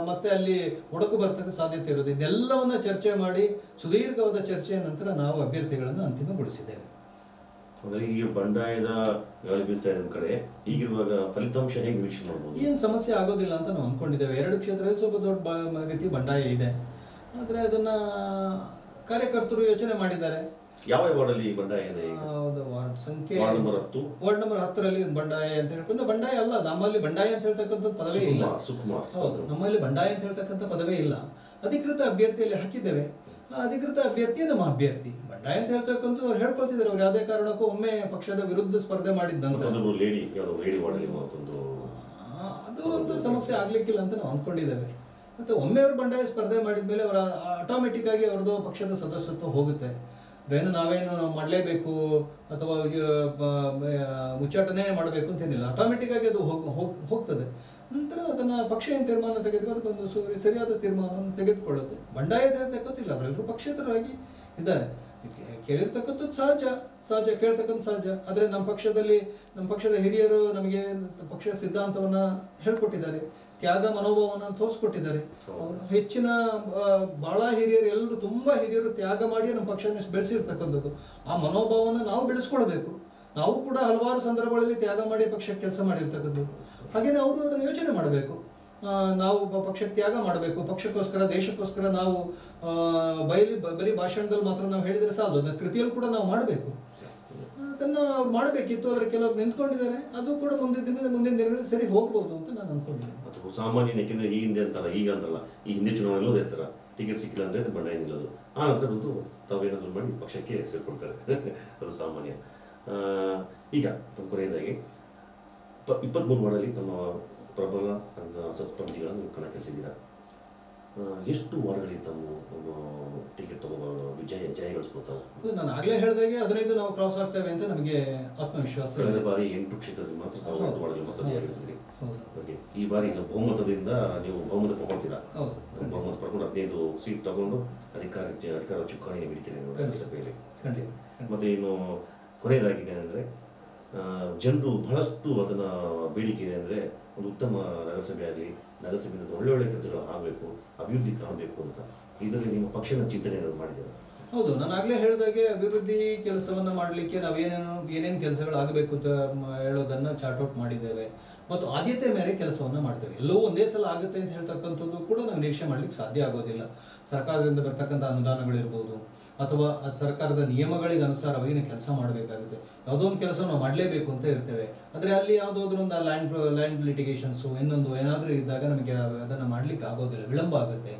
ಮತ್ತೆ ಅಲ್ಲಿ ಒಡಕು ಬರ್ತಕ್ಕಂಥ ಸಾಧ್ಯತೆ ಇರೋದು. ಇದೆಲ್ಲವನ್ನ ಚರ್ಚೆ ಮಾಡಿ ಸುದೀರ್ಘವಾದ ಚರ್ಚೆಯ ನಂತರ ನಾವು ಅಭ್ಯರ್ಥಿಗಳನ್ನು ಅಂತಿಮಗೊಳಿಸಿದ್ದೇವೆ. ಅಂದರೆ ಈಗ ಬಂಡಾಯದ ಗಾಳಿ ಬೀಸ್ತಾ ಇದೆ ಕಡೆ, ಈಗಿರುವಾಗ ಫಲಿತಾಂಶ ಹೇಗೆ ನಿರೀಕ್ಷೆ ಮಾಡ್ಬೋದು? ಏನು ಸಮಸ್ಯೆ ಆಗೋದಿಲ್ಲ ಅಂತ ನಾವು ಅಂದ್ಕೊಂಡಿದ್ದೇವೆ. 2 ಕ್ಷೇತ್ರದಲ್ಲಿ ಸ್ವಲ್ಪ ದೊಡ್ಡ ರೀತಿ ಬಂಡಾಯ ಇದೆ. ಆದರೆ ಅದನ್ನು ಕಾರ್ಯಕರ್ತರು ಯೋಚನೆ ಮಾಡಿದ್ದಾರೆ. ಯಾವ ವಾರ್ಡಲ್ಲಿ ಬಂಡಾಯ ಇದೆ? ವಾರ್ಡ್ ಸಂಖ್ಯೆ ವಾರ್ಡ್ ನಂಬರ್ 10ರಲ್ಲಿ ಬಂಡಾಯ ಅಂತ ಹೇಳ್ಕೊಂಡು, ಬಂಡಾಯ ಅಲ್ಲ, ನಮ್ಮಲ್ಲಿ ಬಂಡಾಯ ಅಂತ ಹೇಳ್ತಕ್ಕಂಥ ಪದವೇ ಇಲ್ಲ. ಹೌದು, ನಮ್ಮಲ್ಲಿ ಬಂಡಾಯ ಅಂತ ಹೇಳ್ತಕ್ಕಂಥ ಪದವೇ ಇಲ್ಲ. ಅಧಿಕೃತ ಅಭ್ಯರ್ಥಿಯಲ್ಲಿ ಹಾಕಿದ್ದೇವೆ. ಅಧಿಕೃತ ಅಭ್ಯರ್ಥಿ ನಮ್ಮ ಅಭ್ಯರ್ಥಿ. ಬಂಡಾಯ ಅಂತ ಹೇಳ್ತಕ್ಕಂಥದ್ದು ಅವ್ರು ಹೇಳ್ಕೊಳ್ತಿದ್ದಾರೆ. ಅವ್ರು ಯಾವುದೇ ಕಾರಣಕ್ಕೂ ಒಮ್ಮೆ ಪಕ್ಷದ ವಿರುದ್ಧ ಸ್ಪರ್ಧೆ ಮಾಡಿದ್ದಂತ ಅದು ಒಂದು ಸಮಸ್ಯೆ ಆಗ್ಲಿಕ್ಕಿಲ್ಲ ಅಂತ ನಾವು ಅಂದ್ಕೊಂಡಿದ್ದೇವೆ. ಮತ್ತು ಒಮ್ಮೆ ಅವರು ಬಂಡಾಯ ಸ್ಪರ್ಧೆ ಮಾಡಿದ್ಮೇಲೆ ಅವರ ಆಟೋಮೆಟಿಕ್ ಆಗಿ ಅವ್ರದ್ದು ಪಕ್ಷದ ಸದಸ್ಯತ್ವ ಹೋಗುತ್ತೆ. ನಾವೇನು ಮಾಡಲೇಬೇಕು ಅಥವಾ ಉಚ್ಚಾಟನೆ ಮಾಡಬೇಕು ಅಂತೇನಿಲ್ಲ. ಆಟೋಮೆಟಿಕ್ ಆಗಿ ಅದು ಹೋಗ್ತದೆ. ನಂತರ ಅದನ್ನು ಪಕ್ಷ ಏನು ತೀರ್ಮಾನ ತೆಗೆದುಕೊಂಡು ಅದಕ್ಕೊಂದು ಸರಿಯಾದ ತೀರ್ಮಾನವನ್ನು ತೆಗೆದುಕೊಳ್ಳುತ್ತೆ. ಬಂಡಾಯ ತೆಗೆದುಕೊತಿಲ್ಲ, ಅವರೆಲ್ಲರೂ ಪಕ್ಷೇತರರಾಗಿ ಇದ್ದಾರೆ. ಕೇಳಿರ್ತಕ್ಕಂಥದ್ದು ಸಹಜ ಕೇಳ್ತಕ್ಕಂಥ ಸಹಜ. ಆದರೆ ನಮ್ಮ ಪಕ್ಷದ ಹಿರಿಯರು ನಮಗೆ ಪಕ್ಷದ ಸಿದ್ಧಾಂತವನ್ನ ಹೇಳ್ಕೊಟ್ಟಿದ್ದಾರೆ, ತ್ಯಾಗ ಮನೋಭಾವನ ತೋರಿಸ್ಕೊಟ್ಟಿದ್ದಾರೆ. ಹೆಚ್ಚಿನ ಬಹಳ ಹಿರಿಯರು, ಎಲ್ಲರೂ ತುಂಬಾ ಹಿರಿಯರು ತ್ಯಾಗ ಮಾಡಿ ನಮ್ಮ ಪಕ್ಷನ ಬೆಳೆಸಿರ್ತಕ್ಕಂಥದ್ದು. ಆ ಮನೋಭಾವನ ನಾವು ಬೆಳೆಸ್ಕೊಳ್ಬೇಕು. ನಾವು ಕೂಡ ಹಲವಾರು ಸಂದರ್ಭಗಳಲ್ಲಿ ತ್ಯಾಗ ಮಾಡಿ ಪಕ್ಷಕ್ಕೆ ಕೆಲಸ ಮಾಡಿರ್ತಕ್ಕದ್ದು. ಹಾಗೇನೆ ಅವರು ಅದನ್ನು ಯೋಚನೆ ಮಾಡಬೇಕು. ನಾವು ಪಕ್ಷಕ್ಕೆ ತ್ಯಾಗ ಮಾಡಬೇಕು, ಪಕ್ಷಕ್ಕೋಸ್ಕರ ದೇಶಕ್ಕೋಸ್ಕರ ನಾವು ಬರೀ ಭಾಷಣದಲ್ಲಿ ಮಾತ್ರ ನಾವು ಹೇಳಿದ್ರೆ ಸಾಲದು, ಅದನ್ನ ಕೃತಿಯಲ್ಲಿ ಕೂಡ ನಾವು ಮಾಡಬೇಕು. ಅದನ್ನು ಅವ್ರು ಮಾಡಬೇಕಿತ್ತು. ಆದರೆ ಕೆಲವರು ನಿಂತ್ಕೊಂಡಿದ್ದಾರೆ. ಅದು ಕೂಡ ಮುಂದಿನ ದಿನಗಳಲ್ಲಿ ಸರಿ ಹೋಗ್ಬೋದು ಅಂತ ನಾನು ಅನ್ಕೊಂಡಿದ್ದೇನೆ. ಅದು ಸಾಮಾನ್ಯ, ಯಾಕೆಂದ್ರೆ ಈ ಹಿಂದೆ ಅಂತಲ್ಲ, ಈಗ ಅಂತಲ್ಲ, ಈ ಹಿಂದೆ ಚುನಾವಣೆಯಲ್ಲೂ ಅದೇ ಥರ ಟಿಕೆಟ್ ಸಿಕ್ಕಿಲ್ಲ ಅಂದರೆ ಬಂಡಾಯ ನಿಲ್ಲೋದು. ಆ ನಂತರ ಬಂದು ತಾವೇನಾದರೂ ಮಾಡಿ ಪಕ್ಷಕ್ಕೆ ಸೇರ್ಕೊಳ್ತಾರೆ. ಅದು ಸಾಮಾನ್ಯ. ಈಗ ತಮ್ಮ ಕೊನೆಯದಾಗಿ 23 ವಾರ್ಡಲ್ಲಿ ತಮ್ಮ ಪ್ರಬಲ ಸತ್ಸ್ಪರ್ಧಿಗಳನ್ನು ನೀವು ಕಣಕ್ಕಿಳಿಸಿದ್ದೀರಾ. ಎಷ್ಟು ವಾರ್ಡ್ಗಳಿಗೆ ತಮ್ಮ ಟಿಕೆಟ್ ತಗೋಬಹುದು, ಜಯಗಳಿಸ್ಬೋತಾವು? ನಾನು ಆಗಲೇ ಹೇಳಿದಾಗೆ 15 ನಾವು ಕ್ರಾಸ್ ಆಗ್ತೇವೆ ಅಂತ ನಮಗೆ ಆತ್ಮವಿಶ್ವಾಸ. ಕಳೆದ ಬಾರಿ 8 ಕ್ಷೇತ್ರದಲ್ಲಿ ಮಾತ್ರ ತಾವು 8 ವಾರ್ಡ್ಗಳಲ್ಲಿ ಮತ ಜಯಗಳಿಸಿದ್ರಿ. ಓಕೆ, ಈ ಬಾರಿ ಬಹುಮತದಿಂದ ನೀವು ಬಹುಮತ ಪಡ್ಕೊಳ್ತೀರಾ? ಬಹುಮತ ಪಡ್ಕೊಂಡು 15 ಸೀಟ್ ತಗೊಂಡು ಅಧಿಕಾರ ಚುಕ್ಕಾಣಿ ಹಿಡಿತೀರಿ ನಗರಸಭೆಯಲ್ಲಿ. ಮತ್ತೆ ಇನ್ನು ಕೊನೆಯದಾಗಿ ಏನಂದರೆ, ಜನರು ಬಹಳಷ್ಟು ಅದನ್ನು ಬೇಡಿಕೆ ಇದೆ ಅಂದರೆ, ಒಂದು ಉತ್ತಮ ನಗರಸಭೆ ಆಗಲಿ, ನಗರಸಭೆಯಿಂದ ಒಳ್ಳೊಳ್ಳೆ ಕೆಲಸಗಳು ಆಗಬೇಕು, ಅಭಿವೃದ್ಧಿ ಕಾಣಬೇಕು ಅಂತ. ಇದರಲ್ಲಿ ನಿಮ್ಮ ಪಕ್ಷದ ಚಿಂತನೆ ಏನಾದ್ರು ಮಾಡಿದ್ದಾರೆ? ಹೌದು, ನಾನು ಆಗಲೇ ಹೇಳಿದಾಗೆ ಅಭಿವೃದ್ಧಿ ಕೆಲಸವನ್ನು ಮಾಡಲಿಕ್ಕೆ ನಾವು ಏನೇನು ಕೆಲಸಗಳು ಆಗಬೇಕು ಅಂತ ಹೇಳೋದನ್ನು ಚಾರ್ಟ್ ಔಟ್ ಮಾಡಿದ್ದೇವೆ. ಮತ್ತು ಆದ್ಯತೆ ಮೇರೆ ಕೆಲಸವನ್ನು ಮಾಡ್ತೇವೆ. ಎಲ್ಲವೂ ಒಂದೇ ಸಲ ಆಗುತ್ತೆ ಅಂತ ಹೇಳ್ತಕ್ಕಂಥದ್ದು ಕೂಡ ನಾವು ನಿರೀಕ್ಷೆ ಮಾಡಲಿಕ್ಕೆ ಸಾಧ್ಯ ಆಗೋದಿಲ್ಲ. ಸರ್ಕಾರದಿಂದ ಬರ್ತಕ್ಕಂಥ ಅನುದಾನಗಳಿರ್ಬೋದು, ಅಥವಾ ಸರ್ಕಾರದ ನಿಯಮಗಳಿಗೆ ಅನುಸಾರವಾಗಿ ಕೆಲಸ ಮಾಡಬೇಕಾಗುತ್ತೆ. ಯಾವುದೋ ಒಂದು ಕೆಲಸ ನಾವು ಮಾಡಲೇಬೇಕು ಅಂತ ಇರ್ತೇವೆ. ಆದರೆ ಅಲ್ಲಿ ಯಾವುದಾದ್ರೂ ಒಂದು ಲ್ಯಾಂಡ್ ಲಿಟಿಗೇಷನ್ಸು ಇನ್ನೊಂದು ಏನಾದರೂ ಇದ್ದಾಗ ನಮಗೆ ಅದನ್ನು ಮಾಡಲಿಕ್ಕೆ ಆಗೋದಿಲ್ಲ, ವಿಳಂಬ ಆಗುತ್ತೆ.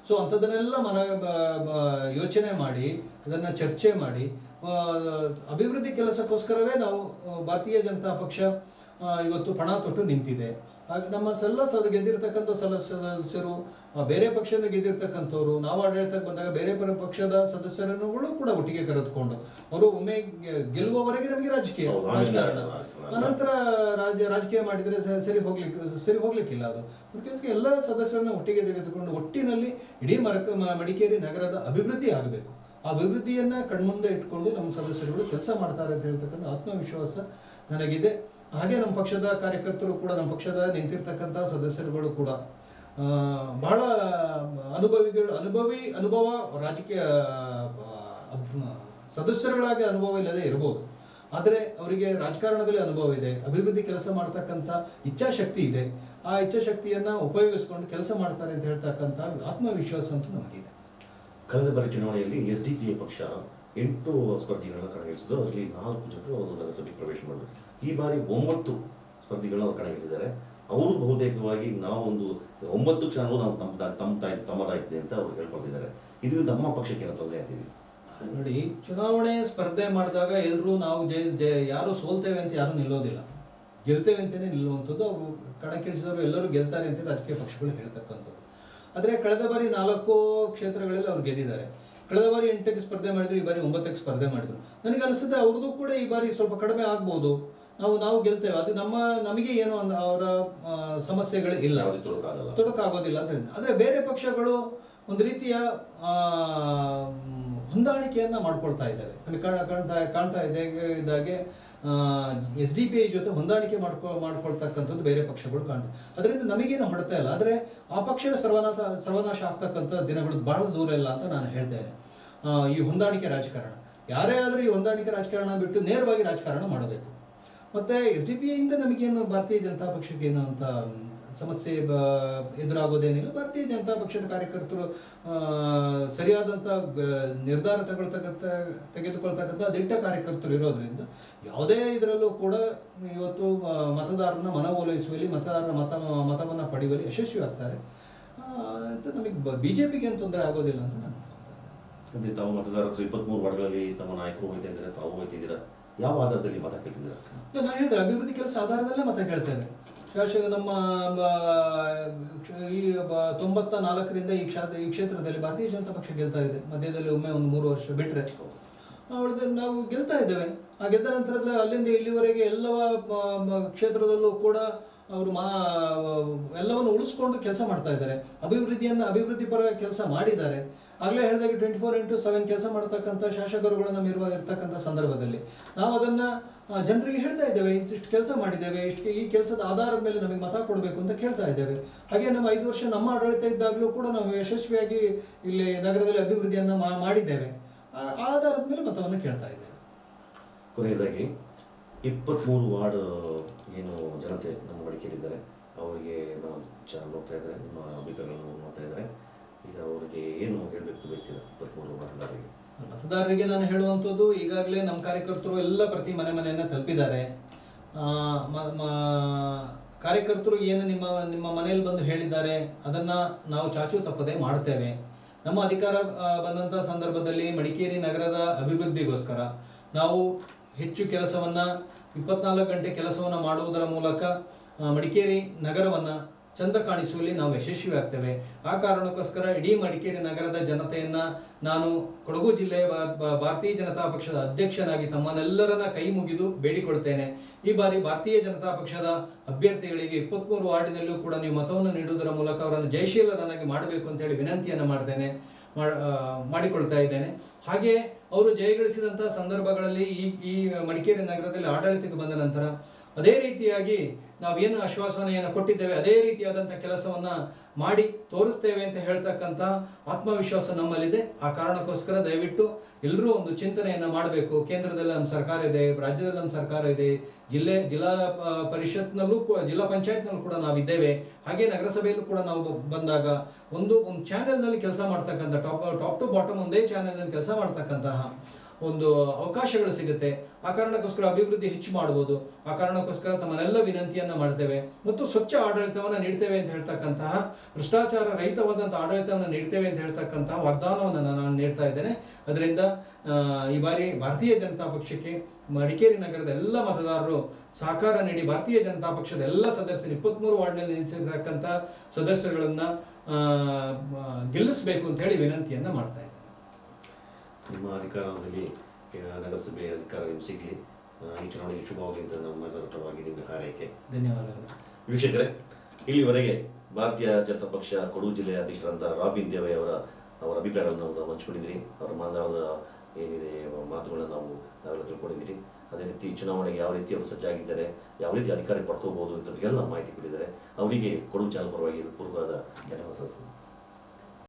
ಸೊ ಅಂಥದ್ದನ್ನೆಲ್ಲ ಯೋಚನೆ ಮಾಡಿ, ಅದನ್ನು ಚರ್ಚೆ ಮಾಡಿ, ಅಭಿವೃದ್ಧಿ ಕೆಲಸಕ್ಕೋಸ್ಕರವೇ ನಾವು ಭಾರತೀಯ ಜನತಾ ಪಕ್ಷ ಇವತ್ತು ಪಣ ತೊಟ್ಟು ನಿಂತಿದೆ. ಹಾಗೆ ನಮ್ಮ ಗೆದ್ದಿರ್ತಕ್ಕಂಥ ಸದಸ್ಯರು, ಬೇರೆ ಪಕ್ಷದಿಂದ ಗೆದ್ದಿರ್ತಕ್ಕಂಥವ್ರು, ನಾವು ಆಡಳಿತಕ್ಕೆ ಬಂದಾಗ ಬೇರೆ ಪಕ್ಷದ ಸದಸ್ಯರನ್ನು ಕೂಡ ಒಟ್ಟಿಗೆ ಕರೆದುಕೊಂಡು ಅವರು ಒಮ್ಮೆ ಗೆಲ್ಲುವವರೆಗೆ ನಮಗೆ ರಾಜಕಾರಣ, ಅನಂತರ ರಾಜಕೀಯ ಮಾಡಿದರೆ ಸರಿ ಹೋಗ್ಲಿಕ್ಕಿಲ್ಲ. ಅದಕ್ಕೆ ಎಲ್ಲ ಸದಸ್ಯರನ್ನ ಒಟ್ಟಿಗೆ ತೆಗೆದುಕೊಂಡು ಒಟ್ಟಿನಲ್ಲಿ ಇಡೀ ಮಡಿಕೇರಿ ನಗರದ ಅಭಿವೃದ್ಧಿ ಆಗಬೇಕು. ಆ ಅಭಿವೃದ್ಧಿಯನ್ನ ಕಣ್ಮುಂದೆ ಇಟ್ಕೊಂಡು ನಮ್ಮ ಸದಸ್ಯರುಗಳು ಕೆಲಸ ಮಾಡ್ತಾರೆ ಅಂತ ಹೇಳ್ತಕ್ಕಂಥ ಆತ್ಮವಿಶ್ವಾಸ ನನಗಿದೆ. ಹಾಗೆ ನಮ್ಮ ಪಕ್ಷದ ಕಾರ್ಯಕರ್ತರು ಕೂಡ, ನಮ್ಮ ಪಕ್ಷದ ನಿಂತಿರ್ತಕ್ಕಂಥ ಸದಸ್ಯರುಗಳು ಕೂಡ ಬಹಳ ಅನುಭವ ರಾಜಕೀಯ ಸದಸ್ಯರುಗಳಾಗಿ ಅನುಭವ ಇಲ್ಲದೆ ಇರಬಹುದು, ಆದರೆ ಅವರಿಗೆ ರಾಜಕಾರಣದಲ್ಲಿ ಅನುಭವ ಇದೆ, ಅಭಿವೃದ್ಧಿ ಕೆಲಸ ಮಾಡ್ತಕ್ಕಂಥ ಇಚ್ಛಾಶಕ್ತಿ ಇದೆ. ಆ ಇಚ್ಛಾಶಕ್ತಿಯನ್ನ ಉಪಯೋಗಿಸಿಕೊಂಡು ಕೆಲಸ ಮಾಡ್ತಾರೆ ಅಂತ ಹೇಳ್ತಕ್ಕಂಥ ಆತ್ಮವಿಶ್ವಾಸ ಅಂತೂ ನಮಗಿದೆ. ಕಳೆದ ಬಾರಿ ಚುನಾವಣೆಯಲ್ಲಿ SDPI ಪಕ್ಷ 8 ಸ್ಪರ್ಧಿಗಳನ್ನು ಕಣಗಿಳಿಸಿದ್ದು, ಅದರಲ್ಲಿ 4 ಜನರು ನಗರಸಭೆಗೆ ಪ್ರವೇಶ ಮಾಡಿದ್ರು. ಈ ಬಾರಿ 9 ಸ್ಪರ್ಧಿಗಳನ್ನು ಕಣಗಿಳಿಸಿದ್ದಾರೆ. ಅವರು ಬಹುತೇಕವಾಗಿ ನಾವು ಒಂದು 9 ಕ್ಷಣವೂ ನಾವು ತಮ್ಮದಾಯ್ತಿದೆ ಅಂತ ಅವರು ಹೇಳ್ಕೊಳ್ತಿದ್ದಾರೆ. ಇದರಿಂದ ನಮ್ಮ ಪಕ್ಷಕ್ಕೆ ಏನೋ ತೊಂದರೆ ಆಗ್ತಿದೆ ನೋಡಿ. ಚುನಾವಣೆ ಸ್ಪರ್ಧೆ ಮಾಡಿದಾಗ ಎಲ್ಲರೂ ನಾವು ಯಾರು ಸೋಲ್ತೇವೆ ಅಂತ ಯಾರು ನಿಲ್ಲೋದಿಲ್ಲ, ಗೆಲ್ತೇವೆ ಅಂತಲೇ ನಿಲ್ಲುವಂಥದ್ದು. ಅವರು ಕಣಕ್ಕಿಳಿಸಿದವರು ಎಲ್ಲರೂ ಗೆಲ್ತಾರೆ ಅಂತ ರಾಜಕೀಯ ಪಕ್ಷಗಳು ಹೇಳ್ತಕ್ಕಂಥದ್ದು. ಆದರೆ ಕಳೆದ ಬಾರಿ 4 ಕ್ಷೇತ್ರಗಳಲ್ಲಿ ಅವ್ರು ಗೆದ್ದಿದ್ದಾರೆ. ಕಳೆದ ಬಾರಿ 8ಕ್ಕೆ ಸ್ಪರ್ಧೆ ಮಾಡಿದ್ರು, ಈ ಬಾರಿ 9ಕ್ಕೆ ಸ್ಪರ್ಧೆ ಮಾಡಿದ್ರು. ನನಗೆ ಅನಿಸುತ್ತೆ ಅವ್ರದ್ದು ಕೂಡ ಈ ಬಾರಿ ಸ್ವಲ್ಪ ಕಡಿಮೆ ಆಗ್ಬೋದು. ನಾವು ಗೆಲ್ತೇವೆ, ಅದು ನಮಗೆ ಏನು ಅವರ ಸಮಸ್ಯೆಗಳು ಇಲ್ಲ, ತೊಡಕಾಗೋದಿಲ್ಲ ಅಂತ ಹೇಳಿ. ಆದರೆ ಬೇರೆ ಪಕ್ಷಗಳು ಒಂದು ರೀತಿಯ ಹೊಂದಾಣಿಕೆಯನ್ನ ಮಾಡ್ಕೊಳ್ತಾ ಇದ್ದಾವೆ. ನಮಗೆ ಕಾಣ್ತಾ ಇದ್ದಾಗೆ SDPI ಜೊತೆ ಹೊಂದಾಣಿಕೆ ಮಾಡ್ಕೊಳ್ತಕ್ಕಂಥದ್ದು ಬೇರೆ ಪಕ್ಷಗಳು ಕಾಣ್ತವೆ. ಅದರಿಂದ ನಮಗೇನು ಹೊಡೆತ ಇಲ್ಲ, ಆದರೆ ಆ ಪಕ್ಷದ ಸರ್ವನಾಶ ಆಗ್ತಕ್ಕಂಥ ದಿನಗಳು ಬಹಳ ದೂರ ಇಲ್ಲ ಅಂತ ನಾನು ಹೇಳ್ತೇನೆ. ಈ ಹೊಂದಾಣಿಕೆ ರಾಜಕಾರಣ, ಯಾರೇ ಆದರೂ ಈ ಹೊಂದಾಣಿಕೆ ರಾಜಕಾರಣ ಬಿಟ್ಟು ನೇರವಾಗಿ ರಾಜಕಾರಣ ಮಾಡಬೇಕು. ಮತ್ತು SDPI ಇಂದ ನಮಗೇನು ಭಾರತೀಯ ಜನತಾ ಪಕ್ಷಕ್ಕೆ ಏನು ಅಂತ ಸಮಸ್ಯೆ ಎದುರಾಗೋದೇನಿಲ್ಲ. ಭಾರತೀಯ ಜನತಾ ಪಕ್ಷದ ಕಾರ್ಯಕರ್ತರು ಸರಿಯಾದಂಥ ನಿರ್ಧಾರ ತೆಗೆದುಕೊಳ್ತಕ್ಕಂಥ ದಿಟ್ಟ ಕಾರ್ಯಕರ್ತರು ಇರೋದ್ರಿಂದ ಯಾವುದೇ ಇದರಲ್ಲೂ ಕೂಡ ಇವತ್ತು ಮತದಾರನ ಮನವೊಲಿಸುವಲ್ಲಿ, ಮತದಾರರ ಮತವನ್ನು ಪಡೆಯುವಲ್ಲಿ ಯಶಸ್ವಿ ಆಗ್ತಾರೆ ಅಂತ ನಮಗೆ BJPಗೆ ಏನು ತೊಂದರೆ ಆಗೋದಿಲ್ಲ ಅಂತ ನಾನು ಅದೇ. ತಾವು ಮತದಾರರು 23 ವಾರ್ಡ್ಗಳಲ್ಲಿ ತಮ್ಮ ನಾಯಕರು ಹೋಗ್ತಾ ಇದ್ದಾರೆ, ತಾವು ಹೋಗ್ತಿದ್ದೀರಾ, ಯಾವ ಆಧಾರದಲ್ಲಿ ಮತ ಕೇಳ್ತಿದ್ದೀರಾ? ನಾನು ಹೇಳಿದ್ರೆ ಅಭಿವೃದ್ಧಿ ಕೆಲಸ ಆಧಾರದಲ್ಲೇ ಮತ ಕೇಳ್ತೇವೆ. ನಮ್ಮ ಈ 94ರಿಂದ ಈ ಕ್ಷೇತ್ರದಲ್ಲಿ ಭಾರತೀಯ ಜನತಾ ಪಕ್ಷ ಗೆಲ್ತಾ ಇದೆ. ಮಧ್ಯದಲ್ಲಿ ಒಮ್ಮೆ ಒಂದು 3 ವರ್ಷ ಬಿಟ್ಟರೆ ನಾವು ಗೆಲ್ತಾ ಇದ್ದೇವೆ. ಆ ಗೆದ್ದ ನಂತರದಲ್ಲಿ ಅಲ್ಲಿಂದ ಇಲ್ಲಿವರೆಗೆ ಎಲ್ಲವ ಕ್ಷೇತ್ರದಲ್ಲೂ ಕೂಡ ಅವರು ಎಲ್ಲವನ್ನು ಉಳಿಸ್ಕೊಂಡು ಕೆಲಸ ಮಾಡ್ತಾ ಇದ್ದಾರೆ. ಅಭಿವೃದ್ಧಿ ಪರ ಕೆಲಸ ಮಾಡಿದ್ದಾರೆ. ಆಗಲೇ ಹೇಳಿದಾಗ 24/7 ಕೆಲಸ ಮಾಡ್ತಕ್ಕಂಥ ಶಾಸಕರುಗಳು ಇರ್ತಕ್ಕಂಥ ಸಂದರ್ಭದಲ್ಲಿ ನಾವು ಅದನ್ನು ಜನರಿಗೆ ಹೇಳ್ತಾ ಇದ್ದೇವೆ, ಇಷ್ಟು ಕೆಲಸ ಮಾಡಿದ್ದೇವೆ, ಈ ಕೆಲಸದ ಆಧಾರದ ಮೇಲೆ ನಮಗೆ ಮತ ಕೊಡಬೇಕು ಅಂತ ಕೇಳ್ತಾ ಇದ್ದೇವೆ. ಹಾಗೆ ನಮ್ಮ 5 ವರ್ಷ ನಮ್ಮ ಆಡಳಿತ ಇದ್ದಾಗಲೂ ಕೂಡ ನಾವು ಯಶಸ್ವಿಯಾಗಿ ಇಲ್ಲಿ ನಗರದಲ್ಲಿ ಅಭಿವೃದ್ಧಿಯನ್ನು ಮಾಡಿದ್ದೇವೆ. ಆಧಾರದ ಮೇಲೆ ಮತವನ್ನು ಕೇಳ್ತಾ ಇದ್ದೇವೆ. ಕೊನೆಯದಾಗಿ 23 ವಾರ್ಡ್ ಏನು ಜನತೆ ನಮ್ಮ ಮಡಿಕೇರಿದ್ದಾರೆ ಅವರಿಗೆ ನಾವು ನೋಡ್ತಾ ಇದ್ದಾರೆ, ನಿಮ್ಮ ಅಭಿಪ್ರಾಯಗಳನ್ನು ನೋಡ್ತಾ ಇದ್ದಾರೆ. ಈಗ ಅವರಿಗೆ ಏನು ಹೇಳಬೇಕು ಬಯಸ್ತೀರಾ 23 ವಾರ್ಡ್ದಾರರಿಗೆ? ಮತದಾರರಿಗೆ ನಾನು ಹೇಳುವಂಥದ್ದು, ಈಗಾಗಲೇ ನಮ್ಮ ಕಾರ್ಯಕರ್ತರು ಎಲ್ಲ ಪ್ರತಿ ಮನೆಯನ್ನು ತಲುಪಿದ್ದಾರೆ. ಕಾರ್ಯಕರ್ತರು ಏನು ನಿಮ್ಮ ಮನೆಯಲ್ಲಿ ಬಂದು ಹೇಳಿದ್ದಾರೆ ಅದನ್ನು ನಾವು ಚಾಚು ತಪ್ಪದೆ ಮಾಡ್ತೇವೆ. ನಮ್ಮ ಅಧಿಕಾರ ಬಂದಂಥ ಸಂದರ್ಭದಲ್ಲಿ ಮಡಿಕೇರಿ ನಗರದ ಅಭಿವೃದ್ಧಿಗೋಸ್ಕರ ನಾವು ಹೆಚ್ಚು ಕೆಲಸವನ್ನು 24 ಗಂಟೆ ಕೆಲಸವನ್ನು ಮಾಡುವುದರ ಮೂಲಕ ಮಡಿಕೇರಿ ನಗರವನ್ನು ಚಂದ ಕಾಣಿಸುವಲ್ಲಿ ನಾವು ಯಶಸ್ವಿ ಆಗ್ತೇವೆ. ಆ ಕಾರಣಕ್ಕೋಸ್ಕರ ಇಡೀ ಮಡಿಕೇರಿ ನಗರದ ಜನತೆಯನ್ನು ನಾನು ಕೊಡಗು ಜಿಲ್ಲೆಯ ಭಾರತೀಯ ಜನತಾ ಪಕ್ಷದ ಅಧ್ಯಕ್ಷನಾಗಿ ತಮ್ಮನ್ನೆಲ್ಲರನ್ನ ಕೈ ಮುಗಿದು ಬೇಡಿಕೊಳ್ತೇನೆ. ಈ ಬಾರಿ ಭಾರತೀಯ ಜನತಾ ಪಕ್ಷದ ಅಭ್ಯರ್ಥಿಗಳಿಗೆ 23 ವಾರ್ಡಿನಲ್ಲೂ ಕೂಡ ನೀವು ಮತವನ್ನು ನೀಡುವುದರ ಮೂಲಕ ಅವರನ್ನು ಜಯಶೀಲರನ್ನಾಗಿ ಮಾಡಬೇಕು ಅಂತೇಳಿ ವಿನಂತಿಯನ್ನು ಮಾಡಿಕೊಳ್ತಾ ಇದ್ದೇನೆ. ಹಾಗೆ ಅವರು ಜಯಗಳಿಸಿದಂಥ ಸಂದರ್ಭಗಳಲ್ಲಿ ಈ ಮಡಿಕೇರಿ ನಗರದಲ್ಲಿ ಆಡಳಿತಕ್ಕೆ ಬಂದ ನಂತರ ಅದೇ ರೀತಿಯಾಗಿ ನಾವೇನು ಆಶ್ವಾಸನೆಯನ್ನು ಕೊಟ್ಟಿದ್ದೇವೆ ಅದೇ ರೀತಿಯಾದಂಥ ಕೆಲಸವನ್ನು ಮಾಡಿ ತೋರಿಸ್ತೇವೆ ಅಂತ ಹೇಳ್ತಕ್ಕಂಥ ಆತ್ಮವಿಶ್ವಾಸ ನಮ್ಮಲ್ಲಿದೆ. ಆ ಕಾರಣಕ್ಕೋಸ್ಕರ ದಯವಿಟ್ಟು ಎಲ್ಲರೂ ಒಂದು ಚಿಂತನೆಯನ್ನು ಮಾಡಬೇಕು. ಕೇಂದ್ರದಲ್ಲಿ ನಮ್ಮ ಸರ್ಕಾರ ಇದೆ, ರಾಜ್ಯದಲ್ಲಿ ನಮ್ಮ ಸರ್ಕಾರ ಇದೆ, ಜಿಲ್ಲಾ ಪರಿಷತ್ನಲ್ಲೂ ಜಿಲ್ಲಾ ಪಂಚಾಯತ್ನಲ್ಲೂ ಕೂಡ ನಾವಿದ್ದೇವೆ. ಹಾಗೆ ನಗರಸಭೆಯಲ್ಲೂ ಕೂಡ ನಾವು ಬಂದಾಗ ಒಂದು ಚಾನೆಲ್ನಲ್ಲಿ ಕೆಲಸ ಮಾಡ್ತಕ್ಕಂಥ ಟಾಪ್ ಟು ಬಾಟಮ್ ಒಂದೇ ಚಾನೆಲ್ನಲ್ಲಿ ಕೆಲಸ ಮಾಡ್ತಕ್ಕಂತಹ ಒಂದು ಅವಕಾಶಗಳು ಸಿಗುತ್ತೆ. ಆ ಕಾರಣಕ್ಕೋಸ್ಕರ ಅಭಿವೃದ್ಧಿ ಹೆಚ್ಚು ಮಾಡ್ಬೋದು. ಆ ಕಾರಣಕ್ಕೋಸ್ಕರ ತಮ್ಮನ್ನೆಲ್ಲ ವಿನಂತಿಯನ್ನು ಮಾಡ್ತೇವೆ ಮತ್ತು ಸ್ವಚ್ಛ ಆಡಳಿತವನ್ನು ನೀಡ್ತೇವೆ ಅಂತ ಹೇಳ್ತಕ್ಕಂತಹ, ಭ್ರಷ್ಟಾಚಾರ ರಹಿತವಾದಂಥ ಆಡಳಿತವನ್ನು ನೀಡ್ತೇವೆ ಅಂತ ಹೇಳ್ತಕ್ಕಂತಹ ವಾಗ್ದಾನವನ್ನು ನಾನು ನೀಡ್ತಾ ಇದ್ದೇನೆ. ಅದರಿಂದ ಈ ಬಾರಿ ಭಾರತೀಯ ಜನತಾ ಪಕ್ಷಕ್ಕೆ ಮಡಿಕೇರಿ ನಗರದ ಎಲ್ಲ ಮತದಾರರು ಸಹಕಾರ ನೀಡಿ ಭಾರತೀಯ ಜನತಾ ಪಕ್ಷದ ಎಲ್ಲ ಸದಸ್ಯರು 23 ವಾರ್ಡ್ನಲ್ಲಿ ನಿಲ್ಲಿಸಿರ್ತಕ್ಕಂಥ ಸದಸ್ಯರುಗಳನ್ನು ಗೆಲ್ಲಿಸಬೇಕು ಅಂತ ಹೇಳಿ ವಿನಂತಿಯನ್ನು ಮಾಡ್ತಾ ಇದ್ದೇನೆ. ನಿಮ್ಮ ಅಧಿಕಾರದಲ್ಲಿ ನಗರಸಭೆ ಅಧಿಕಾರ ಸಿಗಲಿ, ಈ ಚುನಾವಣೆಗೆ ಶುಭವಾಗಲಿ ಅಂತ ನಮ್ಮೆಲ್ಲರ ಪರವಾಗಿ ನಿಮಗೆ ಹಾರೈಕೆ. ಧನ್ಯವಾದಗಳು. ವೀಕ್ಷಕರೇ, ಇಲ್ಲಿವರೆಗೆ ಭಾರತೀಯ ಜನತಾ ಪಕ್ಷ ಕೊಡಗು ಜಿಲ್ಲೆಯ ಅಧ್ಯಕ್ಷರಾದಂಥ ರಾಬಿನ್ ದೇವಯ್ಯ ಅವರ ಅಭಿಪ್ರಾಯಗಳನ್ನು ನಾವು ಹಂಚ್ಕೊಂಡಿದ್ದೀರಿ. ಅವರ ಮಾತನಾಡದ ಏನಿದೆ ಮಾತುಗಳನ್ನ ನಾವೆಲ್ಲ ತಿಳ್ಕೊಂಡಿದ್ದೀರಿ. ಅದೇ ರೀತಿ ಚುನಾವಣೆಗೆ ಯಾವ ರೀತಿ ಅವರು ಸಜ್ಜಾಗಿದ್ದಾರೆ, ಯಾವ ರೀತಿ ಅಧಿಕಾರ ಪಡ್ಕೋಬಹುದು ಅಂತ ಎಲ್ಲ ಮಾಹಿತಿ ಕೊಟ್ಟಿದ್ದಾರೆ. ಅವರಿಗೆ ಕೊಡಗು ಚಾನಲ್ ಪರವಾಗಿ ಪೂರ್ವವಾದ ಧನ್ಯವಾದ.